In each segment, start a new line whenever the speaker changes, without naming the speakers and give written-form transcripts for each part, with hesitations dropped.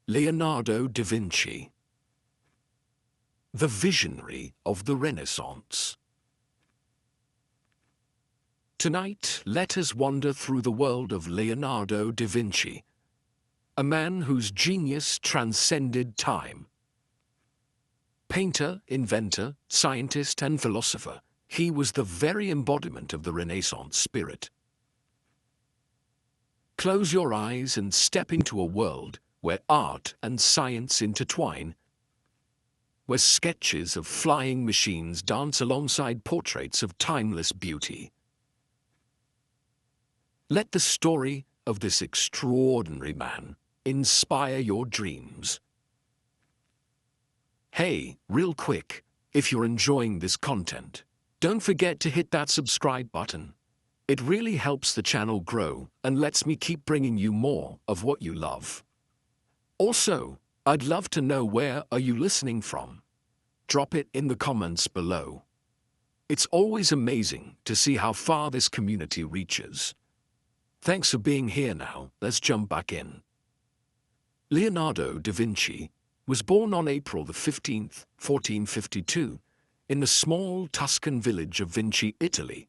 Leonardo da Vinci, the visionary of the Renaissance. Tonight, let us wander through the world of Leonardo da Vinci, a man whose genius transcended time. Painter, inventor, scientist, and philosopher, he was the very embodiment of the Renaissance spirit. Close your eyes and step into a world where art and science intertwine, where sketches of flying machines dance alongside portraits of timeless beauty. Let the story of this extraordinary man inspire your dreams. Hey, real quick, if you're enjoying this content, don't forget to hit that subscribe button. It really helps the channel grow and lets me keep bringing you more of what you love. Also, I'd love to know where are you listening from. Drop it in the comments below. It's always amazing to see how far this community reaches. Thanks for being here now, let's jump back in. Leonardo da Vinci was born on April 15, 1452, in the small Tuscan village of Vinci, Italy.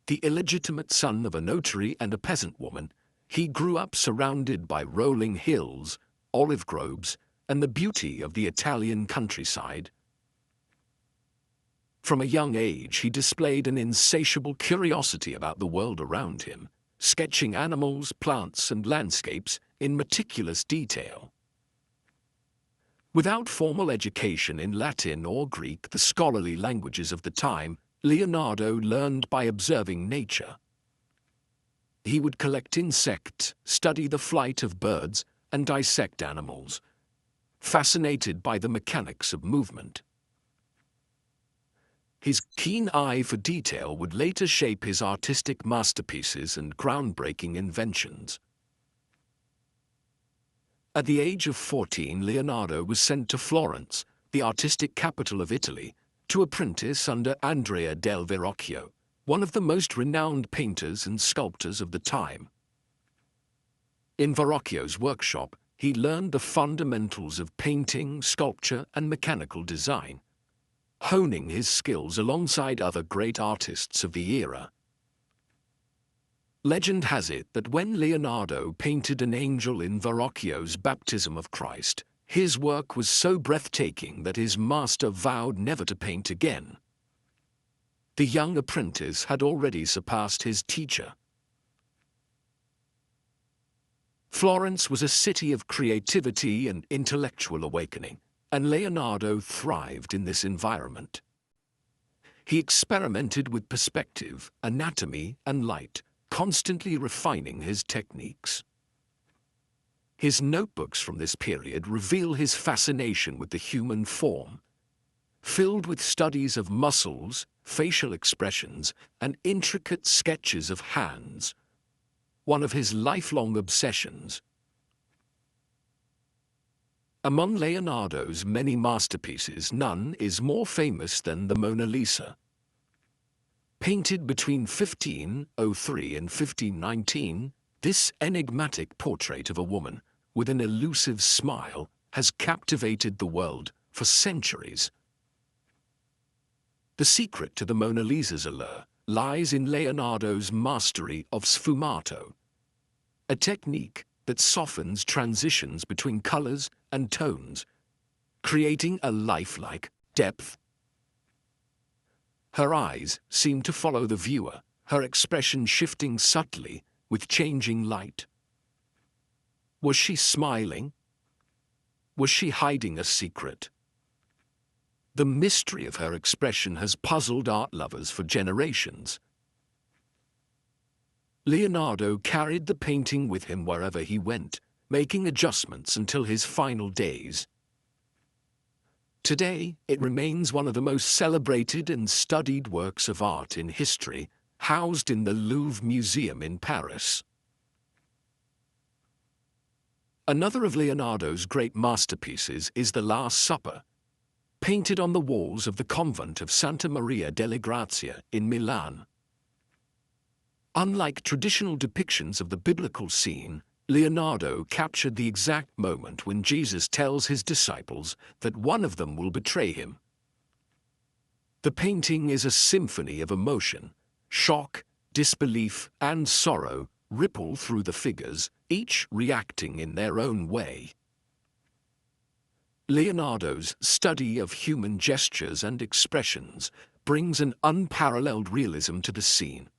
The illegitimate son of a notary and a peasant woman, he grew up surrounded by rolling hills, olive groves, and the beauty of the Italian countryside. From a young age, he displayed an insatiable curiosity about the world around him, sketching animals, plants, and landscapes in meticulous detail. Without formal education in Latin or Greek, the scholarly languages of the time, Leonardo learned by observing nature. He would collect insects, study the flight of birds, and dissect animals, fascinated by the mechanics of movement. His keen eye for detail would later shape his artistic masterpieces and groundbreaking inventions. At the age of 14, Leonardo was sent to Florence, the artistic capital of Italy, to apprentice under Andrea del Verrocchio, one of the most renowned painters and sculptors of the time. In Verrocchio's workshop, he learned the fundamentals of painting, sculpture, and mechanical design, honing his skills alongside other great artists of the era. Legend has it that when Leonardo painted an angel in Verrocchio's Baptism of Christ, his work was so breathtaking that his master vowed never to paint again. The young apprentice had already surpassed his teacher. Florence was a city of creativity and intellectual awakening, and Leonardo thrived in this environment. He experimented with perspective, anatomy, and light, constantly refining his techniques. His notebooks from this period reveal his fascination with the human form, filled with studies of muscles, facial expressions, and intricate sketches of hands, one of his lifelong obsessions. Among Leonardo's many masterpieces, none is more famous than the Mona Lisa. Painted between 1503 and 1519, this enigmatic portrait of a woman with an elusive smile has captivated the world for centuries. The secret to the Mona Lisa's allure lies in Leonardo's mastery of sfumato, a technique that softens transitions between colors and tones, creating a lifelike depth. Her eyes seem to follow the viewer, her expression shifting subtly with changing light. Was she smiling? Was she hiding a secret? The mystery of her expression has puzzled art lovers for generations. Leonardo carried the painting with him wherever he went, making adjustments until his final days. Today, it remains one of the most celebrated and studied works of art in history, housed in the Louvre Museum in Paris. Another of Leonardo's great masterpieces is The Last Supper, painted on the walls of the convent of Santa Maria delle Grazie in Milan. Unlike traditional depictions of the biblical scene, Leonardo captured the exact moment when Jesus tells his disciples that one of them will betray him. The painting is a symphony of emotion. Shock, disbelief, and sorrow ripple through the figures, each reacting in their own way. Leonardo's study of human gestures and expressions brings an unparalleled realism to the scene.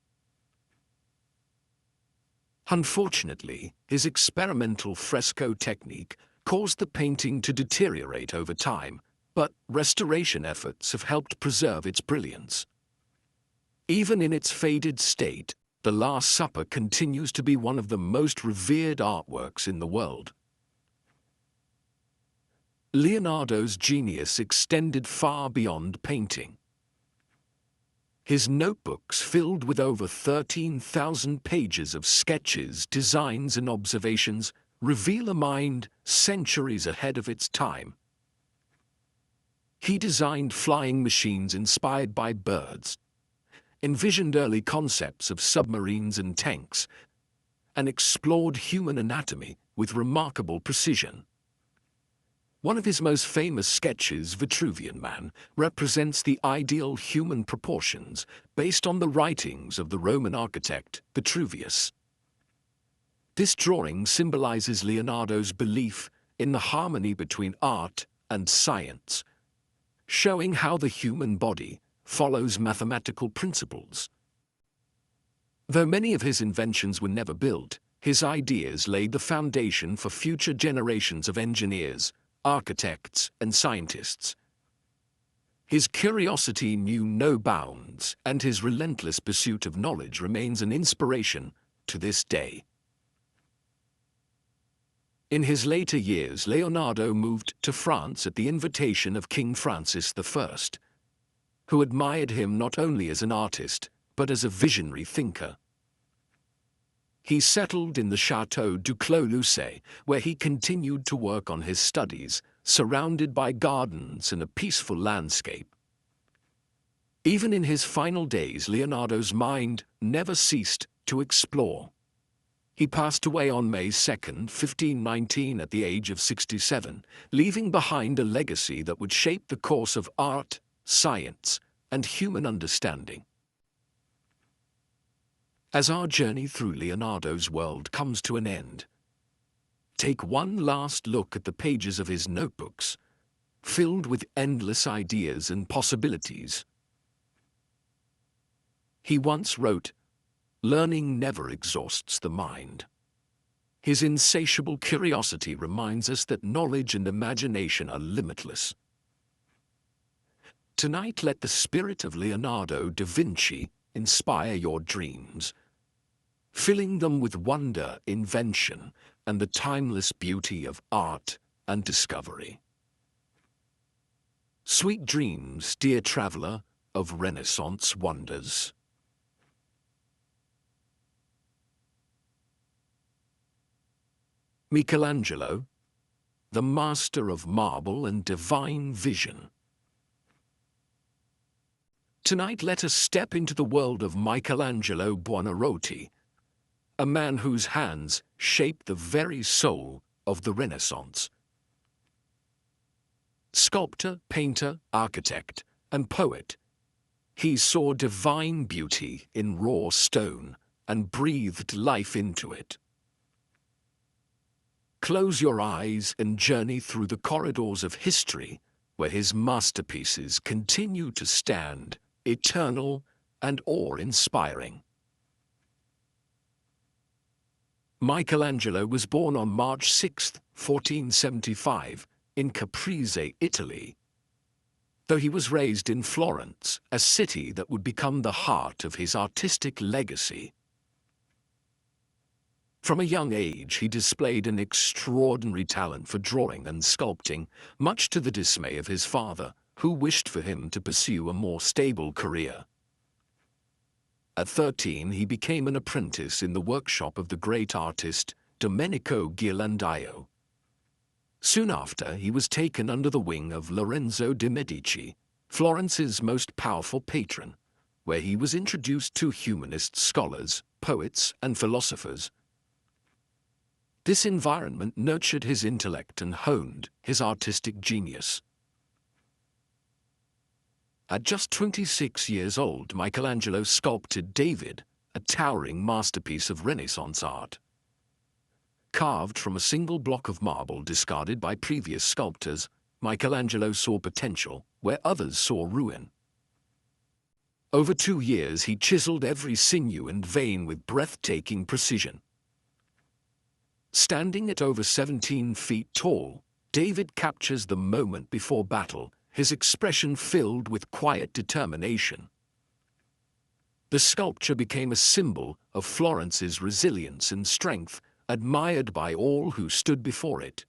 Unfortunately, his experimental fresco technique caused the painting to deteriorate over time, but restoration efforts have helped preserve its brilliance. Even in its faded state, The Last Supper continues to be one of the most revered artworks in the world. Leonardo's genius extended far beyond painting. His notebooks, filled with over 13,000 pages of sketches, designs, and observations, reveal a mind centuries ahead of its time. He designed flying machines inspired by birds, envisioned early concepts of submarines and tanks, and explored human anatomy with remarkable precision. One of his most famous sketches, Vitruvian Man, represents the ideal human proportions based on the writings of the Roman architect Vitruvius. This drawing symbolizes Leonardo's belief in the harmony between art and science, showing how the human body follows mathematical principles. Though many of his inventions were never built, his ideas laid the foundation for future generations of engineers, architects, and scientists. His curiosity knew no bounds, and his relentless pursuit of knowledge remains an inspiration to this day. In his later years, Leonardo moved to France at the invitation of King Francis I, who admired him not only as an artist, but as a visionary thinker. He settled in the Château du Clos-Lucé, where he continued to work on his studies, surrounded by gardens and a peaceful landscape. Even in his final days, Leonardo's mind never ceased to explore. He passed away on May 2, 1519, at the age of 67, leaving behind a legacy that would shape the course of art, science, and human understanding. As our journey through Leonardo's world comes to an end, take one last look at the pages of his notebooks, filled with endless ideas and possibilities. He once wrote, "Learning never exhausts the mind." His insatiable curiosity reminds us that knowledge and imagination are limitless. Tonight, let the spirit of Leonardo da Vinci inspire your dreams, filling them with wonder, invention, and the timeless beauty of art and discovery. Sweet dreams, dear traveler of Renaissance wonders. Michelangelo, the master of marble and divine vision. Tonight, let us step into the world of Michelangelo Buonarroti, a man whose hands shaped the very soul of the Renaissance. Sculptor, painter, architect, and poet, he saw divine beauty in raw stone and breathed life into it. Close your eyes and journey through the corridors of history, where his masterpieces continue to stand, eternal and awe-inspiring. Michelangelo was born on March 6, 1475, in Caprese, Italy. Though he was raised in Florence, a city that would become the heart of his artistic legacy. From a young age, he displayed an extraordinary talent for drawing and sculpting, much to the dismay of his father, who wished for him to pursue a more stable career. At 13, he became an apprentice in the workshop of the great artist Domenico Ghirlandaio. Soon after, he was taken under the wing of Lorenzo de' Medici, Florence's most powerful patron, where he was introduced to humanist scholars, poets, and philosophers. This environment nurtured his intellect and honed his artistic genius. At just 26 years old, Michelangelo sculpted David, a towering masterpiece of Renaissance art. Carved from a single block of marble discarded by previous sculptors, Michelangelo saw potential where others saw ruin. Over 2 years, he chiseled every sinew and vein with breathtaking precision. Standing at over 17 feet tall, David captures the moment before battle, his expression filled with quiet determination. The sculpture became a symbol of Florence's resilience and strength, admired by all who stood before it.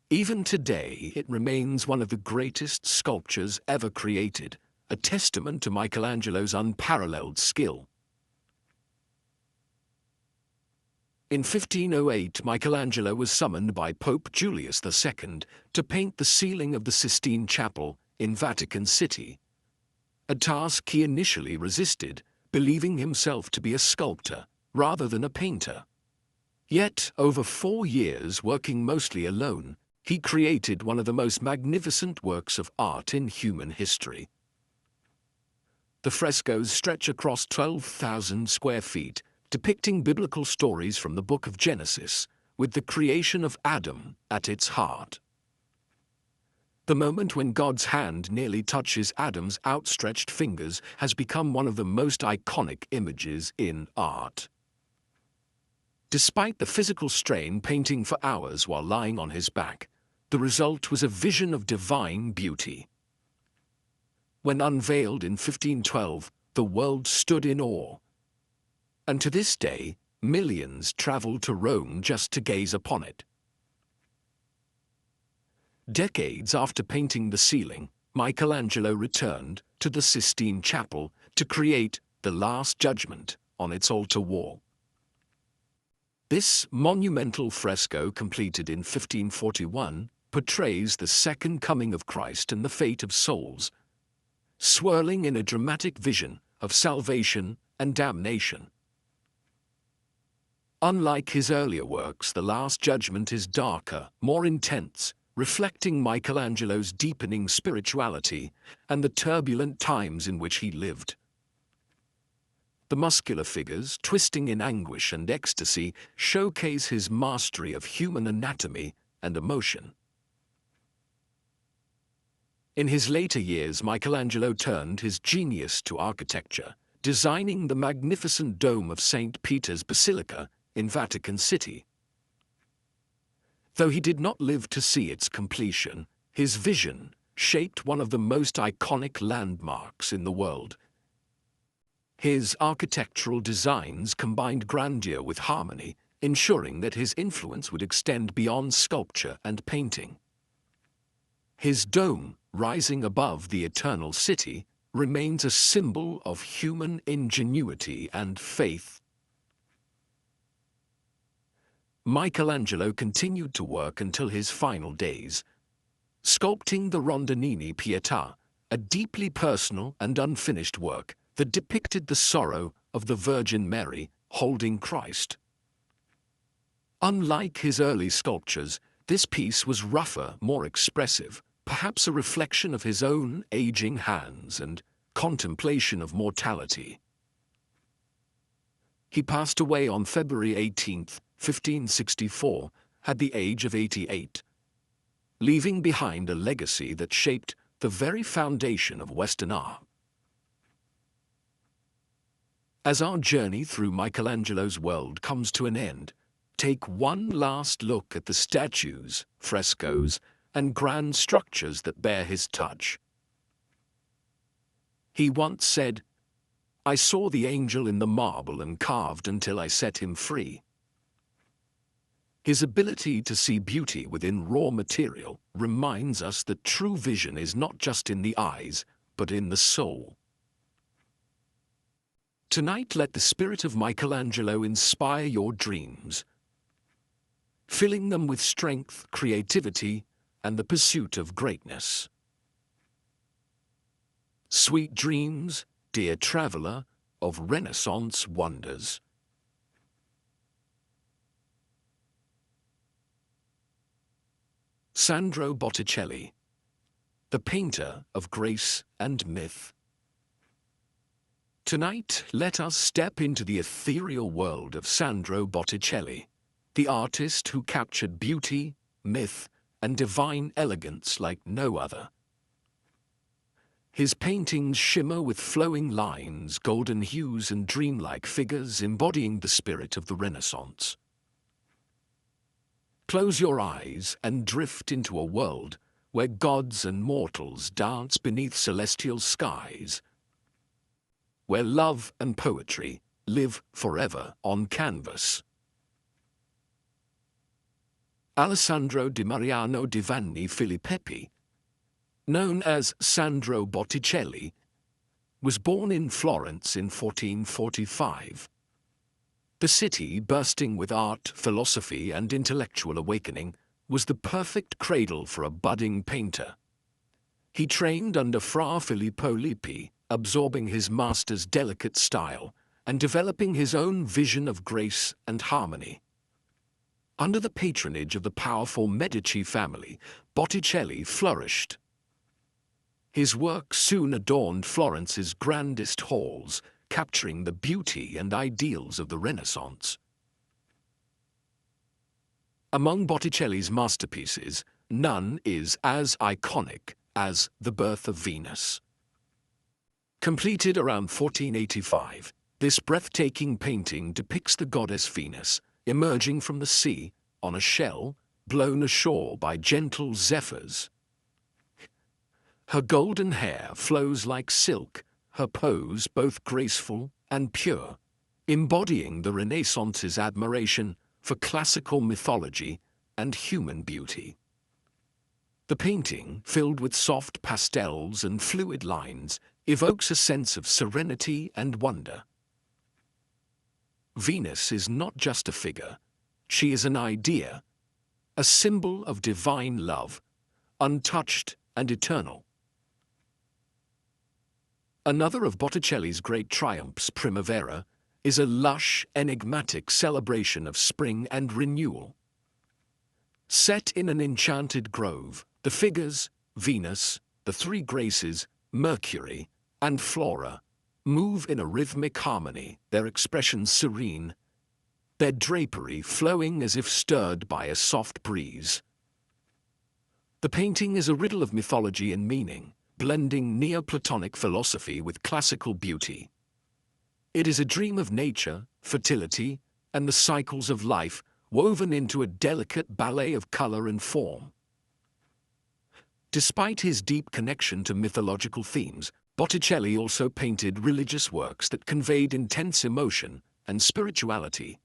Even today, it remains one of the greatest sculptures ever created, a testament to Michelangelo's unparalleled skill. In 1508, Michelangelo was summoned by Pope Julius II to paint the ceiling of the Sistine Chapel in Vatican City, a task he initially resisted, believing himself to be a sculptor rather than a painter. Yet, over 4 years working mostly alone, he created one of the most magnificent works of art in human history. The frescoes stretch across 12,000 square feet, depicting biblical stories from the book of Genesis, with the creation of Adam at its heart. The moment when God's hand nearly touches Adam's outstretched fingers has become one of the most iconic images in art. Despite the physical strain painting for hours while lying on his back, the result was a vision of divine beauty. When unveiled in 1512, the world stood in awe. And to this day, millions travel to Rome just to gaze upon it. Decades after painting the ceiling, Michelangelo returned to the Sistine Chapel to create the Last Judgment on its altar wall. This monumental fresco, completed in 1541, portrays the second coming of Christ and the fate of souls, swirling in a dramatic vision of salvation and damnation. Unlike his earlier works, The Last Judgment is darker, more intense, reflecting Michelangelo's deepening spirituality and the turbulent times in which he lived. The muscular figures, twisting in anguish and ecstasy, showcase his mastery of human anatomy and emotion. In his later years, Michelangelo turned his genius to architecture, designing the magnificent dome of St. Peter's Basilica in Vatican City. Though he did not live to see its completion, his vision shaped one of the most iconic landmarks in the world. His architectural designs combined grandeur with harmony, ensuring that his influence would extend beyond sculpture and painting. His dome, rising above the eternal city, remains a symbol of human ingenuity and faith. Michelangelo continued to work until his final days, sculpting the Rondanini Pietà, a deeply personal and unfinished work that depicted the sorrow of the Virgin Mary holding Christ. Unlike his early sculptures, this piece was rougher, more expressive, perhaps a reflection of his own aging hands and contemplation of mortality. He passed away on February 18, 1564, at the age of 88, leaving behind a legacy that shaped the very foundation of Western art. As our journey through Michelangelo's world comes to an end, take one last look at the statues, frescoes, and grand structures that bear his touch. He once said, "I saw the angel in the marble and carved until I set him free." His ability to see beauty within raw material reminds us that true vision is not just in the eyes, but in the soul. Tonight, let the spirit of Michelangelo inspire your dreams, filling them with strength, creativity, and the pursuit of greatness. Sweet dreams, dear traveler of Renaissance wonders. Sandro Botticelli, the painter of grace and myth. Tonight, let us step into the ethereal world of Sandro Botticelli, the artist who captured beauty, myth, and divine elegance like no other. His paintings shimmer with flowing lines, golden hues, and dreamlike figures embodying the spirit of the Renaissance. Close your eyes and drift into a world where gods and mortals dance beneath celestial skies, where love and poetry live forever on canvas. Alessandro di Mariano di Vanni Filippi, known as Sandro Botticelli, was born in Florence in 1445. The city, bursting with art, philosophy, and intellectual awakening, was the perfect cradle for a budding painter. He trained under Fra Filippo Lippi, absorbing his master's delicate style and developing his own vision of grace and harmony. Under the patronage of the powerful Medici family, Botticelli flourished. His work soon adorned Florence's grandest halls, capturing the beauty and ideals of the Renaissance. Among Botticelli's masterpieces, none is as iconic as The Birth of Venus. Completed around 1485, this breathtaking painting depicts the goddess Venus emerging from the sea on a shell blown ashore by gentle zephyrs. Her golden hair flows like silk, her pose both graceful and pure, embodying the Renaissance's admiration for classical mythology and human beauty. The painting, filled with soft pastels and fluid lines, evokes a sense of serenity and wonder. Venus is not just a figure, she is an idea, a symbol of divine love, untouched and eternal. Another of Botticelli's great triumphs, Primavera, is a lush, enigmatic celebration of spring and renewal. Set in an enchanted grove, the figures, Venus, the three Graces, Mercury, and Flora, move in a rhythmic harmony, their expressions serene, their drapery flowing as if stirred by a soft breeze. The painting is a riddle of mythology and meaning, blending Neoplatonic philosophy with classical beauty. It is a dream of nature, fertility, and the cycles of life woven into a delicate ballet of color and form. Despite his deep connection to mythological themes, Botticelli also painted religious works that conveyed intense emotion and spirituality.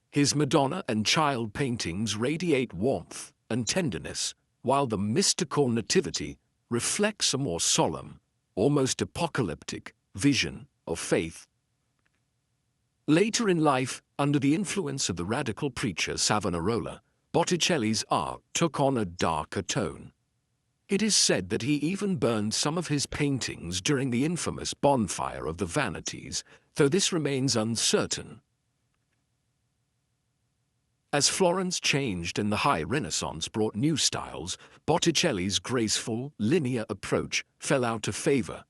His Madonna and Child paintings radiate warmth and tenderness, while the mystical Nativity reflects a more solemn, almost apocalyptic vision of faith. Later in life, under the influence of the radical preacher Savonarola, Botticelli's art took on a darker tone. It is said that he even burned some of his paintings during the infamous bonfire of the Vanities, though this remains uncertain. As Florence changed and the High Renaissance brought new styles, Botticelli's graceful, linear approach fell out of favor.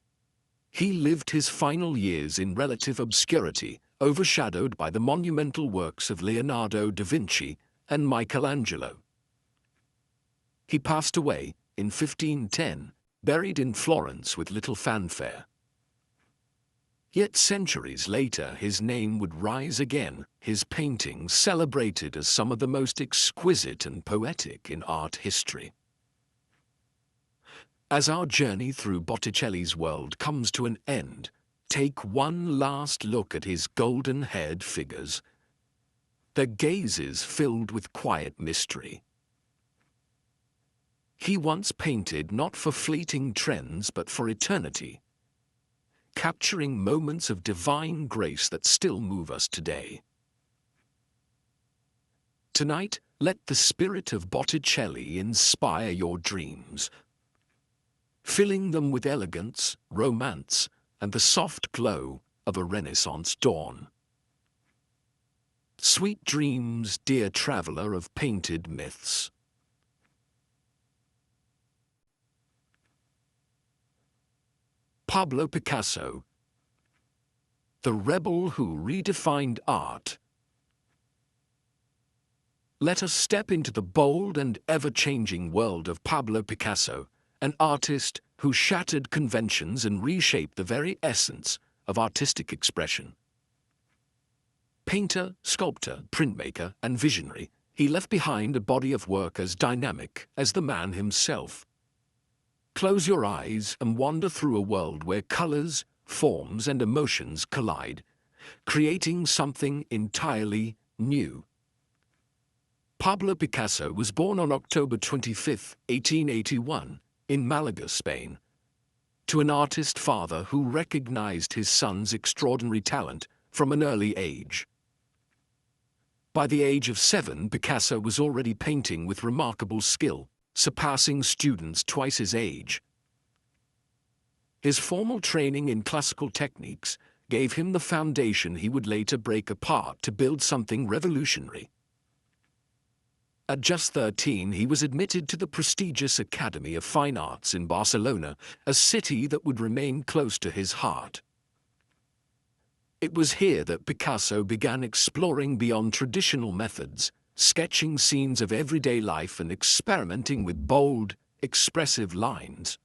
He lived his final years in relative obscurity, overshadowed by the monumental works of Leonardo da Vinci and Michelangelo. He passed away in 1510, buried in Florence with little fanfare. Yet centuries later, his name would rise again, his paintings celebrated as some of the most exquisite and poetic in art history. As our journey through Botticelli's world comes to an end, take one last look at his golden-haired figures, their gazes filled with quiet mystery. He once painted not for fleeting trends but for eternity, capturing moments of divine grace that still move us today. Tonight, let the spirit of Botticelli inspire your dreams, filling them with elegance, romance, and the soft glow of a Renaissance dawn. Sweet dreams, dear traveler of painted myths. Pablo Picasso, the rebel who redefined art. Let us step into the bold and ever-changing world of Pablo Picasso, an artist who shattered conventions and reshaped the very essence of artistic expression. Painter, sculptor, printmaker, and visionary, he left behind a body of work as dynamic as the man himself. Close your eyes and wander through a world where colors, forms, and emotions collide, creating something entirely new. Pablo Picasso was born on October 25, 1881, in Malaga, Spain, to an artist father who recognized his son's extraordinary talent from an early age. By the age of 7, Picasso was already painting with remarkable skill, surpassing students twice his age. His formal training in classical techniques gave him the foundation he would later break apart to build something revolutionary. At just 13, he was admitted to the prestigious Academy of Fine Arts in Barcelona, a city that would remain close to his heart. It was here that Picasso began exploring beyond traditional methods, sketching scenes of everyday life and experimenting with bold, expressive lines.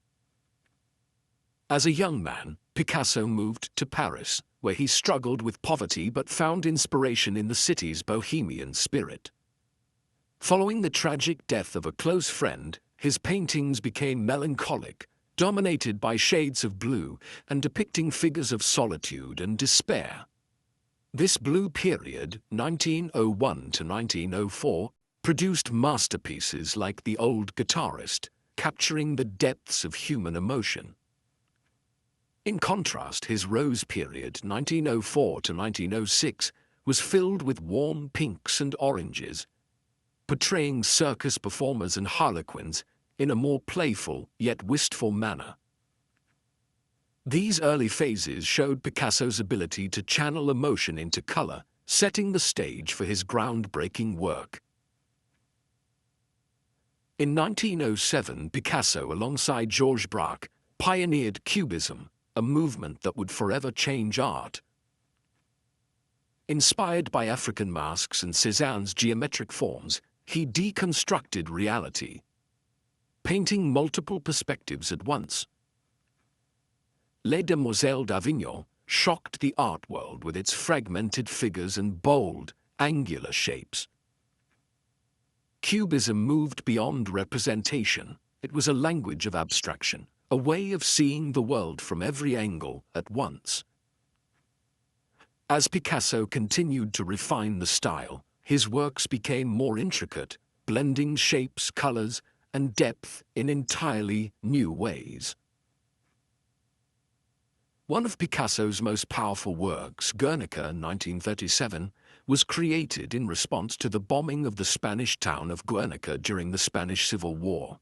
As a young man, Picasso moved to Paris, where he struggled with poverty but found inspiration in the city's bohemian spirit. Following the tragic death of a close friend, his paintings became melancholic, dominated by shades of blue and depicting figures of solitude and despair. This blue period, 1901 to 1904, produced masterpieces like The Old Guitarist, capturing the depths of human emotion. In contrast, his Rose period, 1904 to 1906, was filled with warm pinks and oranges, portraying circus performers and harlequins in a more playful yet wistful manner. These early phases showed Picasso's ability to channel emotion into color, setting the stage for his groundbreaking work. In 1907, Picasso, alongside Georges Braque, pioneered Cubism, a movement that would forever change art. Inspired by African masks and Cézanne's geometric forms, he deconstructed reality, painting multiple perspectives at once. Les Demoiselles d'Avignon shocked the art world with its fragmented figures and bold, angular shapes. Cubism moved beyond representation. It was a language of abstraction, a way of seeing the world from every angle at once. As Picasso continued to refine the style, his works became more intricate, blending shapes, colors, and depth in entirely new ways. One of Picasso's most powerful works, Guernica, 1937, was created in response to the bombing of the Spanish town of Guernica during the Spanish Civil War.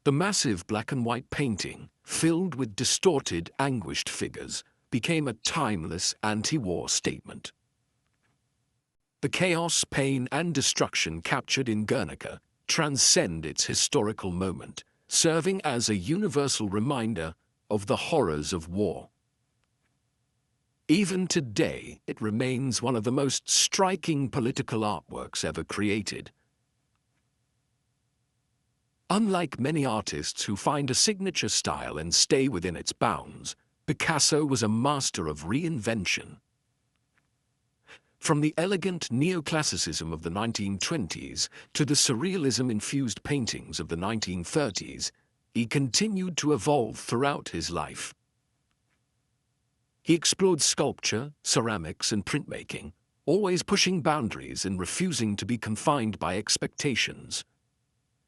The massive black-and-white painting, filled with distorted, anguished figures, became a timeless anti-war statement. The chaos, pain, and destruction captured in Guernica transcend its historical moment, serving as a universal reminder of the horrors of war. Even today, it remains one of the most striking political artworks ever created. Unlike many artists who find a signature style and stay within its bounds, Picasso was a master of reinvention. From the elegant neoclassicism of the 1920s to the surrealism-infused paintings of the 1930s, he continued to evolve throughout his life. He explored sculpture, ceramics, and printmaking, always pushing boundaries and refusing to be confined by expectations.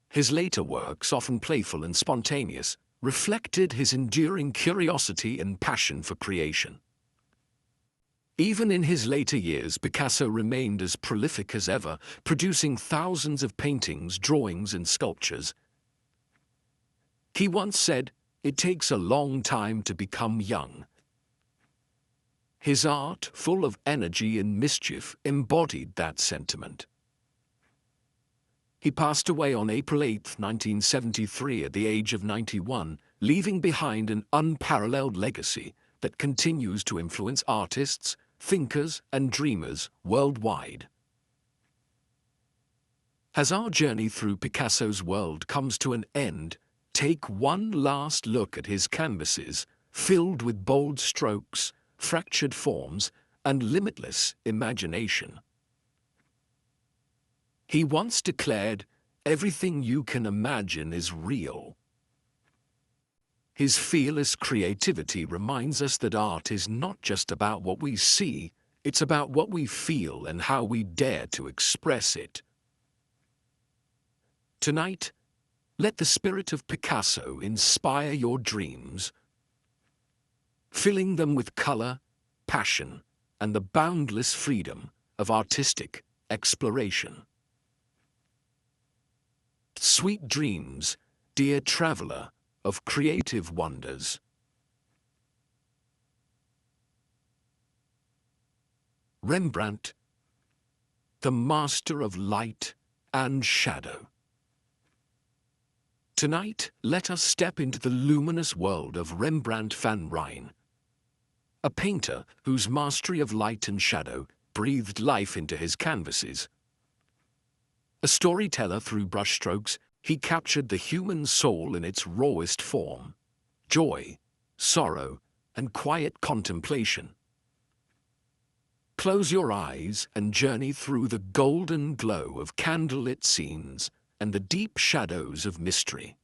His later works, often playful and spontaneous, reflected his enduring curiosity and passion for creation. Even in his later years, Picasso remained as prolific as ever, producing thousands of paintings, drawings, and sculptures. He once said, "It takes a long time to become young." His art, full of energy and mischief, embodied that sentiment. He passed away on April 8, 1973, at the age of 91, leaving behind an unparalleled legacy that continues to influence artists, thinkers, and dreamers worldwide. As our journey through Picasso's world comes to an end, take one last look at his canvases, filled with bold strokes, fractured forms, and limitless imagination. He once declared, "Everything you can imagine is real." His fearless creativity reminds us that art is not just about what we see, it's about what we feel and how we dare to express it. Tonight, let the spirit of Picasso inspire your dreams, filling them with color, passion, and the boundless freedom of artistic exploration. Sweet dreams, dear traveler of creative wonders. Rembrandt, the master of light and shadow. Tonight, let us step into the luminous world of Rembrandt van Rijn, a painter whose mastery of light and shadow breathed life into his canvases. A storyteller through brushstrokes, he captured the human soul in its rawest form: joy, sorrow, and quiet contemplation. Close your eyes and journey through the golden glow of candlelit scenes and the deep shadows of mystery.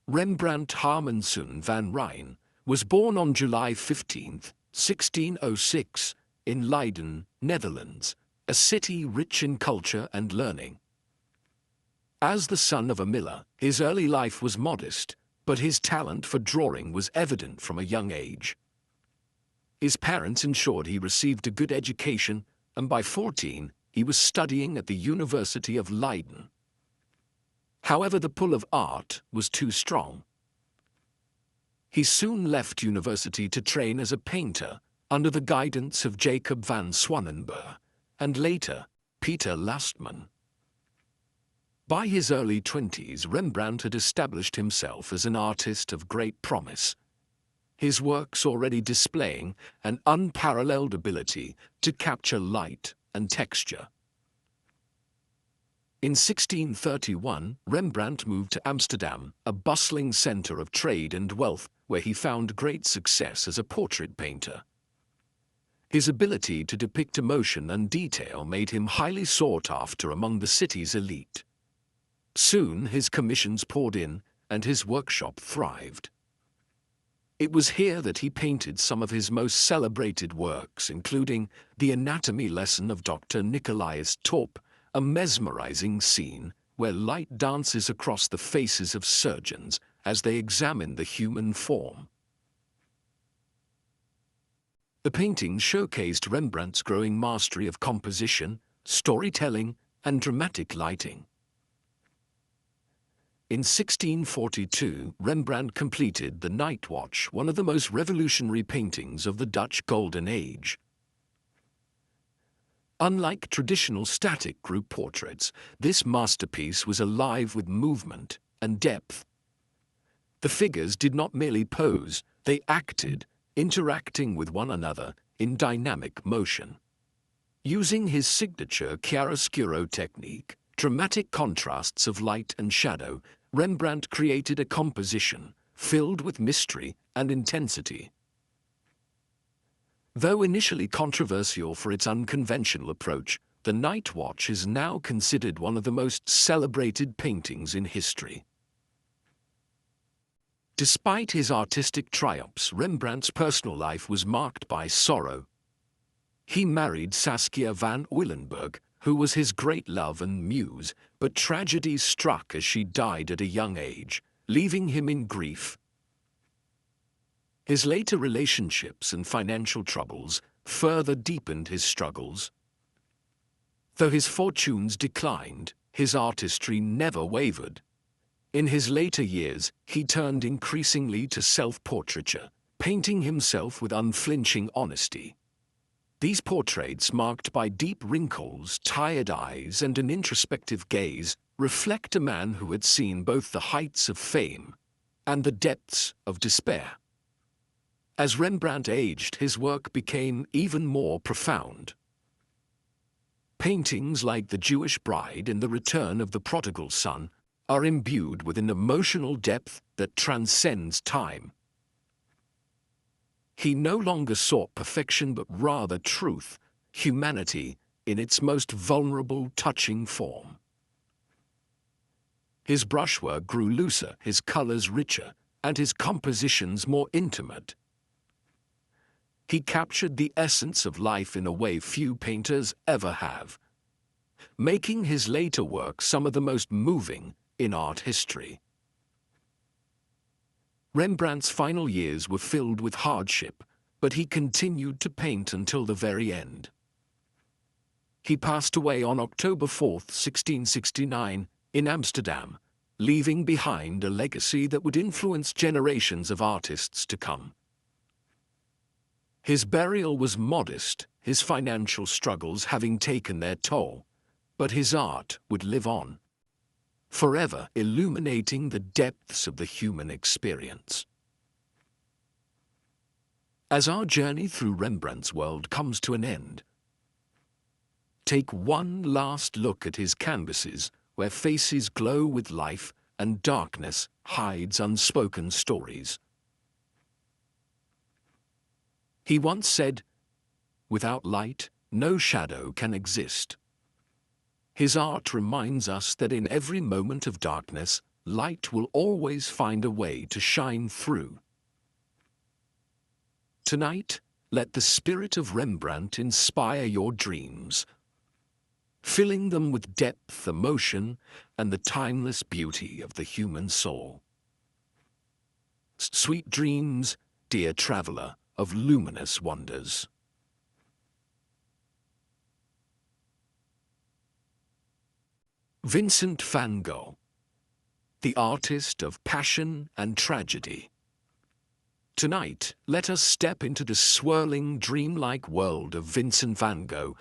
Rembrandt Harmensen van Rijn was born on July 15, 1606, in Leiden, Netherlands, a city rich in culture and learning. As the son of a miller, his early life was modest, but his talent for drawing was evident from a young age. His parents ensured he received a good education, and by 14, he was studying at the University of Leiden. However, the pull of art was too strong. He soon left university to train as a painter under the guidance of Jacob van Swanenburg and later Peter Lastman. By his early 20s, Rembrandt had established himself as an artist of great promise, his works already displaying an unparalleled ability to capture light and texture. In 1631, Rembrandt moved to Amsterdam, a bustling center of trade and wealth, where he found great success as a portrait painter. His ability to depict emotion and detail made him highly sought after among the city's elite. Soon his commissions poured in, and his workshop thrived. It was here that he painted some of his most celebrated works, including The Anatomy Lesson of Dr. Nicolaas Torp, a mesmerizing scene where light dances across the faces of surgeons as they examine the human form. The paintings showcased Rembrandt's growing mastery of composition, storytelling, and dramatic lighting. In 1642, Rembrandt completed The Night Watch, one of the most revolutionary paintings of the Dutch Golden Age. Unlike traditional static group portraits, this masterpiece was alive with movement and depth. The figures did not merely pose, they acted, interacting with one another in dynamic motion. Using his signature chiaroscuro technique, dramatic contrasts of light and shadow, Rembrandt created a composition filled with mystery and intensity. Though initially controversial for its unconventional approach, The Night Watch is now considered one of the most celebrated paintings in history. Despite his artistic triumphs, Rembrandt's personal life was marked by sorrow. He married Saskia van Uylenburg, who was his great love and muse, but tragedy struck as she died at a young age, leaving him in grief. His later relationships and financial troubles further deepened his struggles. Though his fortunes declined, his artistry never wavered. In his later years, he turned increasingly to self-portraiture, painting himself with unflinching honesty. These portraits, marked by deep wrinkles, tired eyes, and an introspective gaze, reflect a man who had seen both the heights of fame and the depths of despair. As Rembrandt aged, his work became even more profound. Paintings like The Jewish Bride and The Return of the Prodigal Son are imbued with an emotional depth that transcends time. He no longer sought perfection but rather truth, humanity in its most vulnerable, touching form. His brushwork grew looser, his colors richer, and his compositions more intimate. He captured the essence of life in a way few painters ever have, making his later work some of the most moving in art history. Rembrandt's final years were filled with hardship, but he continued to paint until the very end. He passed away on October 4, 1669, in Amsterdam, leaving behind a legacy that would influence generations of artists to come. His burial was modest, his financial struggles having taken their toll, but his art would live on, forever illuminating the depths of the human experience. As our journey through Rembrandt's world comes to an end, take one last look at his canvases where faces glow with life and darkness hides unspoken stories. He once said, "Without light, no shadow can exist." His art reminds us that in every moment of darkness, light will always find a way to shine through. Tonight, let the spirit of Rembrandt inspire your dreams, filling them with depth, emotion, and the timeless beauty of the human soul. Sweet dreams, dear traveler of luminous wonders. Vincent van Gogh, the artist of passion and tragedy. Tonight, let us step into the swirling, dreamlike world of Vincent van Gogh,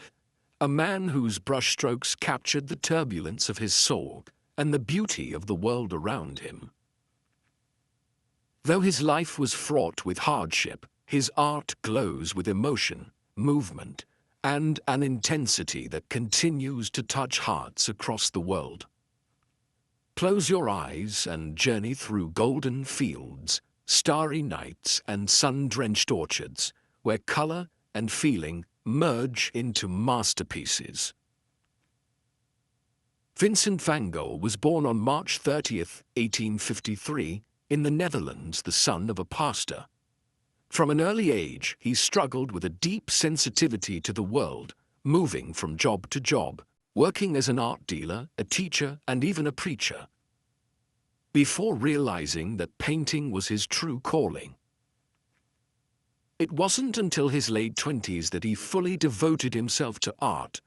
a man whose brushstrokes captured the turbulence of his soul and the beauty of the world around him. Though his life was fraught with hardship, his art glows with emotion, movement, and an intensity that continues to touch hearts across the world. Close your eyes and journey through golden fields, starry nights, and sun-drenched orchards, where color and feeling merge into masterpieces. Vincent van Gogh was born on March 30th, 1853, in the Netherlands, the son of a pastor. From an early age, he struggled with a deep sensitivity to the world, moving from job to job, working as an art dealer, a teacher, and even a preacher, before realizing that painting was his true calling. It wasn't until his late 20s that he fully devoted himself to art,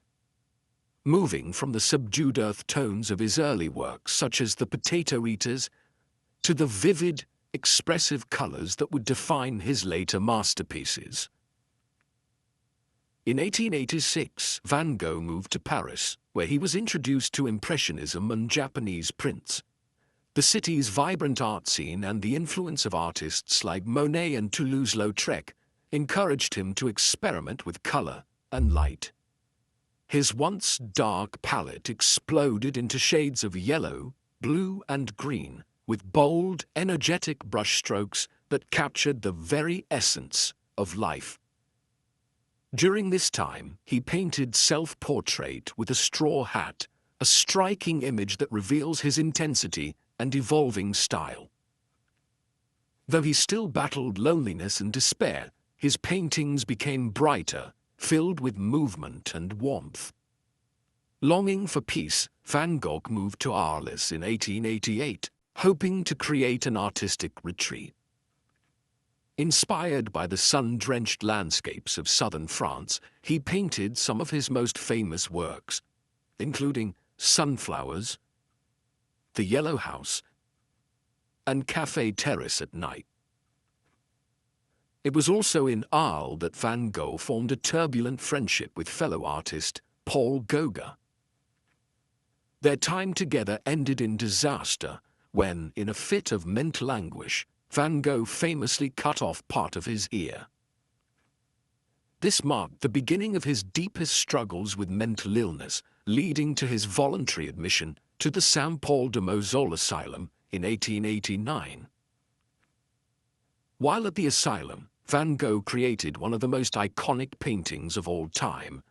moving from the subdued earth tones of his early works, such as the Potato Eaters, to the vivid, expressive colors that would define his later masterpieces. In 1886, Van Gogh moved to Paris, where he was introduced to Impressionism and Japanese prints. The city's vibrant art scene and the influence of artists like Monet and Toulouse-Lautrec encouraged him to experiment with color and light. His once dark palette exploded into shades of yellow, blue, and green, with bold, energetic brushstrokes that captured the very essence of life. During this time, he painted self-portrait with a straw hat, a striking image that reveals his intensity and evolving style. Though he still battled loneliness and despair, his paintings became brighter, filled with movement and warmth. Longing for peace, Van Gogh moved to Arles in 1888, hoping to create an artistic retreat. Inspired by the sun-drenched landscapes of southern France, he painted some of his most famous works, including Sunflowers, The Yellow House, and Café Terrace at Night. It was also in Arles that Van Gogh formed a turbulent friendship with fellow artist Paul Gauguin. Their time together ended in disaster when, in a fit of mental anguish, Van Gogh famously cut off part of his ear. This marked the beginning of his deepest struggles with mental illness, leading to his voluntary admission to the Saint-Paul de Mausole Asylum in 1889. While at the asylum, Van Gogh created one of the most iconic paintings of all time,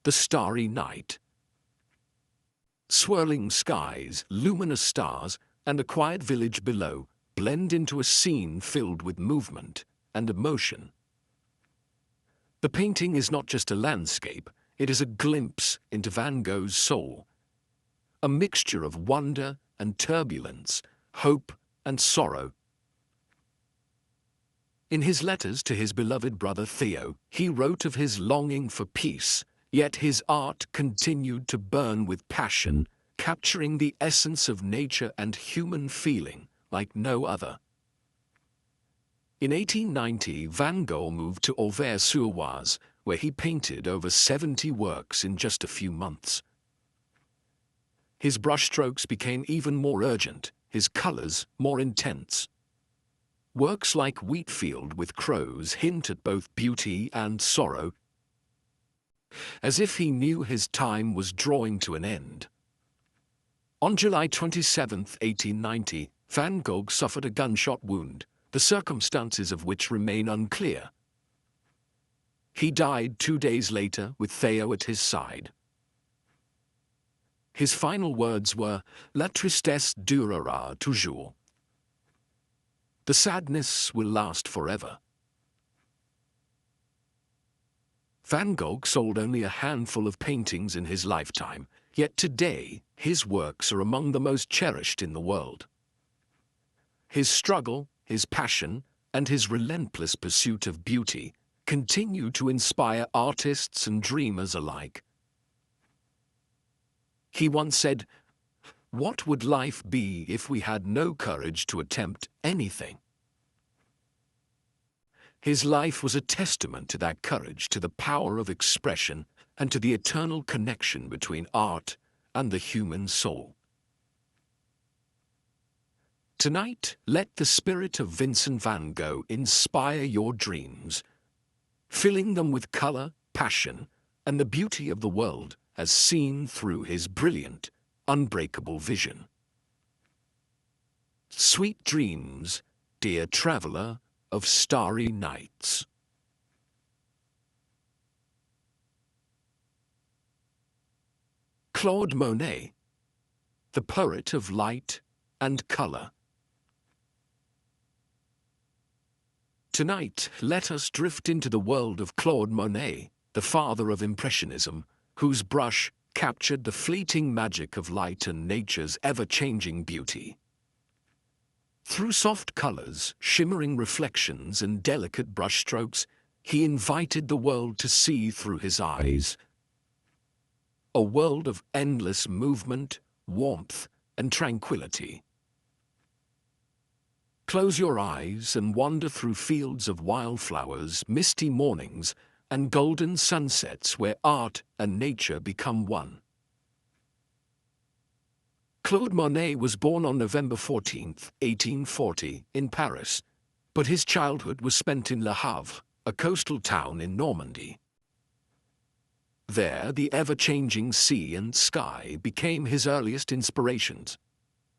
The Starry Night. Swirling skies, luminous stars, and a quiet village below blend into a scene filled with movement and emotion. The painting is not just a landscape, it is a glimpse into Van Gogh's soul, a mixture of wonder and turbulence, hope and sorrow. In his letters to his beloved brother Theo, he wrote of his longing for peace, yet his art continued to burn with passion, capturing the essence of nature and human feeling like no other. In 1890, Van Gogh moved to Auvers-sur-Oise, where he painted over 70 works in just a few months. His brushstrokes became even more urgent, his colors more intense. Works like Wheatfield with Crows hint at both beauty and sorrow, as if he knew his time was drawing to an end. On July 27, 1890, Van Gogh suffered a gunshot wound, the circumstances of which remain unclear. He died 2 days later with Theo at his side. His final words were, "La tristesse durera toujours." The sadness will last forever. Van Gogh sold only a handful of paintings in his lifetime, yet today his works are among the most cherished in the world. His struggle, his passion, and his relentless pursuit of beauty continue to inspire artists and dreamers alike. He once said, "What would life be if we had no courage to attempt anything?" His life was a testament to that courage, to the power of expression, and to the eternal connection between art and the human soul. Tonight, let the spirit of Vincent van Gogh inspire your dreams, filling them with color, passion, and the beauty of the world as seen through his brilliant, unbreakable vision. Sweet dreams, dear traveler of starry nights. Claude Monet, the poet of light and color. Tonight, let us drift into the world of Claude Monet, the father of Impressionism, whose brush captured the fleeting magic of light and nature's ever-changing beauty. Through soft colors, shimmering reflections, and delicate brushstrokes, he invited the world to see through his eyes. A world of endless movement, warmth, and tranquility. Close your eyes and wander through fields of wildflowers, misty mornings, and golden sunsets where art and nature become one. Claude Monet was born on November 14, 1840, in Paris, but his childhood was spent in Le Havre, a coastal town in Normandy. There, the ever-changing sea and sky became his earliest inspirations.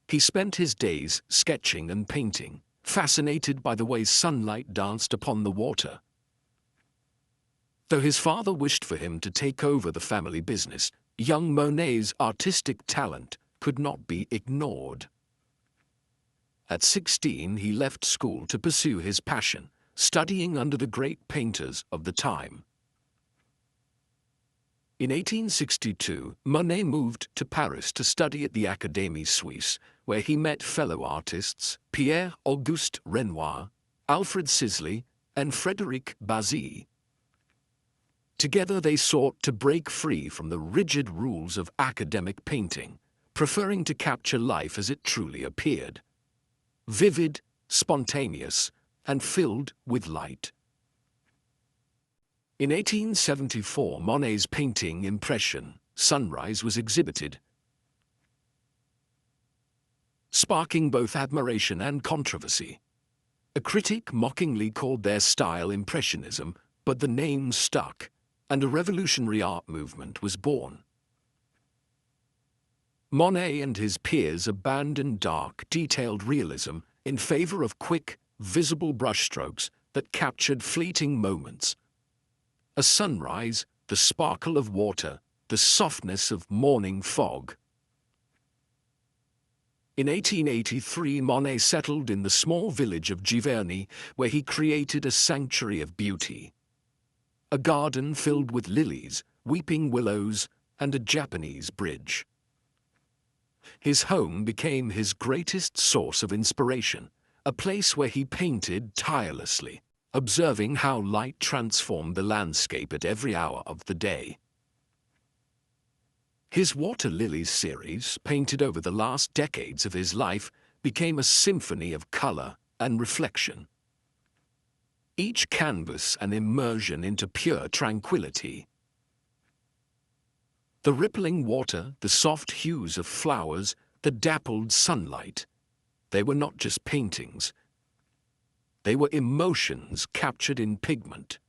He spent his days sketching and painting, fascinated by the way sunlight danced upon the water. Though his father wished for him to take over the family business, young Monet's artistic talent could not be ignored. At 16, he left school to pursue his passion, studying under the great painters of the time. In 1862, Monet moved to Paris to study at the Académie Suisse, where he met fellow artists Pierre-Auguste Renoir, Alfred Sisley, and Frédéric Bazille. Together they sought to break free from the rigid rules of academic painting, preferring to capture life as it truly appeared. Vivid, spontaneous, and filled with light. In 1874, Monet's painting Impression, Sunrise, was exhibited, sparking both admiration and controversy. A critic mockingly called their style Impressionism, but the name stuck, and a revolutionary art movement was born. Monet and his peers abandoned dark, detailed realism in favor of quick, visible brushstrokes that captured fleeting moments. A sunrise, the sparkle of water, the softness of morning fog. In 1883, Monet settled in the small village of Giverny, where he created a sanctuary of beauty. A garden filled with lilies, weeping willows, and a Japanese bridge. His home became his greatest source of inspiration, a place where he painted tirelessly, observing how light transformed the landscape at every hour of the day. His Water Lilies series, painted over the last decades of his life, became a symphony of color and reflection. Each canvas an immersion into pure tranquility. The rippling water, the soft hues of flowers, the dappled sunlight. They were not just paintings. They were emotions captured in pigment.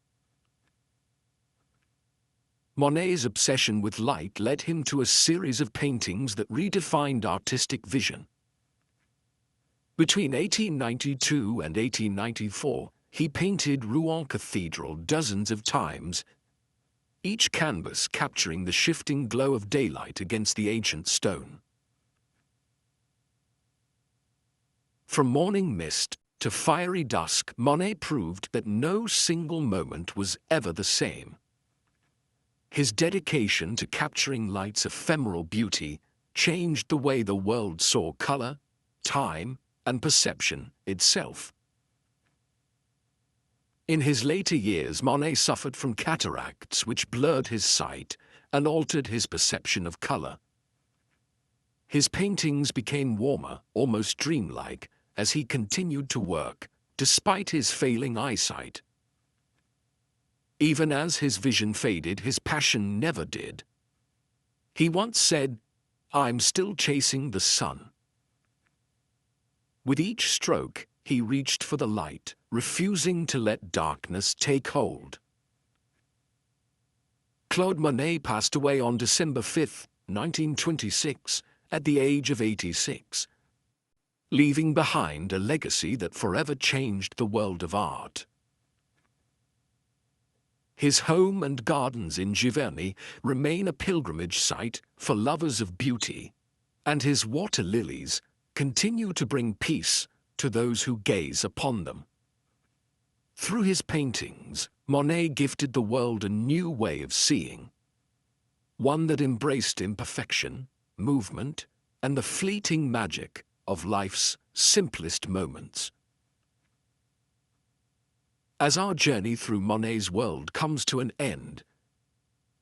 Monet's obsession with light led him to a series of paintings that redefined artistic vision. Between 1892 and 1894, he painted Rouen Cathedral dozens of times, each canvas capturing the shifting glow of daylight against the ancient stone. From morning mist to fiery dusk, Monet proved that no single moment was ever the same. His dedication to capturing light's ephemeral beauty changed the way the world saw color, time, and perception itself. In his later years, Monet suffered from cataracts which blurred his sight and altered his perception of color. His paintings became warmer, almost dreamlike, as he continued to work, despite his failing eyesight. Even as his vision faded, his passion never did. He once said, "I'm still chasing the sun." With each stroke, he reached for the light, refusing to let darkness take hold. Claude Monet passed away on December 5, 1926, at the age of 86, leaving behind a legacy that forever changed the world of art. His home and gardens in Giverny remain a pilgrimage site for lovers of beauty, and his water lilies continue to bring peace to those who gaze upon them. Through his paintings, Monet gifted the world a new way of seeing, one that embraced imperfection, movement, and the fleeting magic of life's simplest moments. As our journey through Monet's world comes to an end,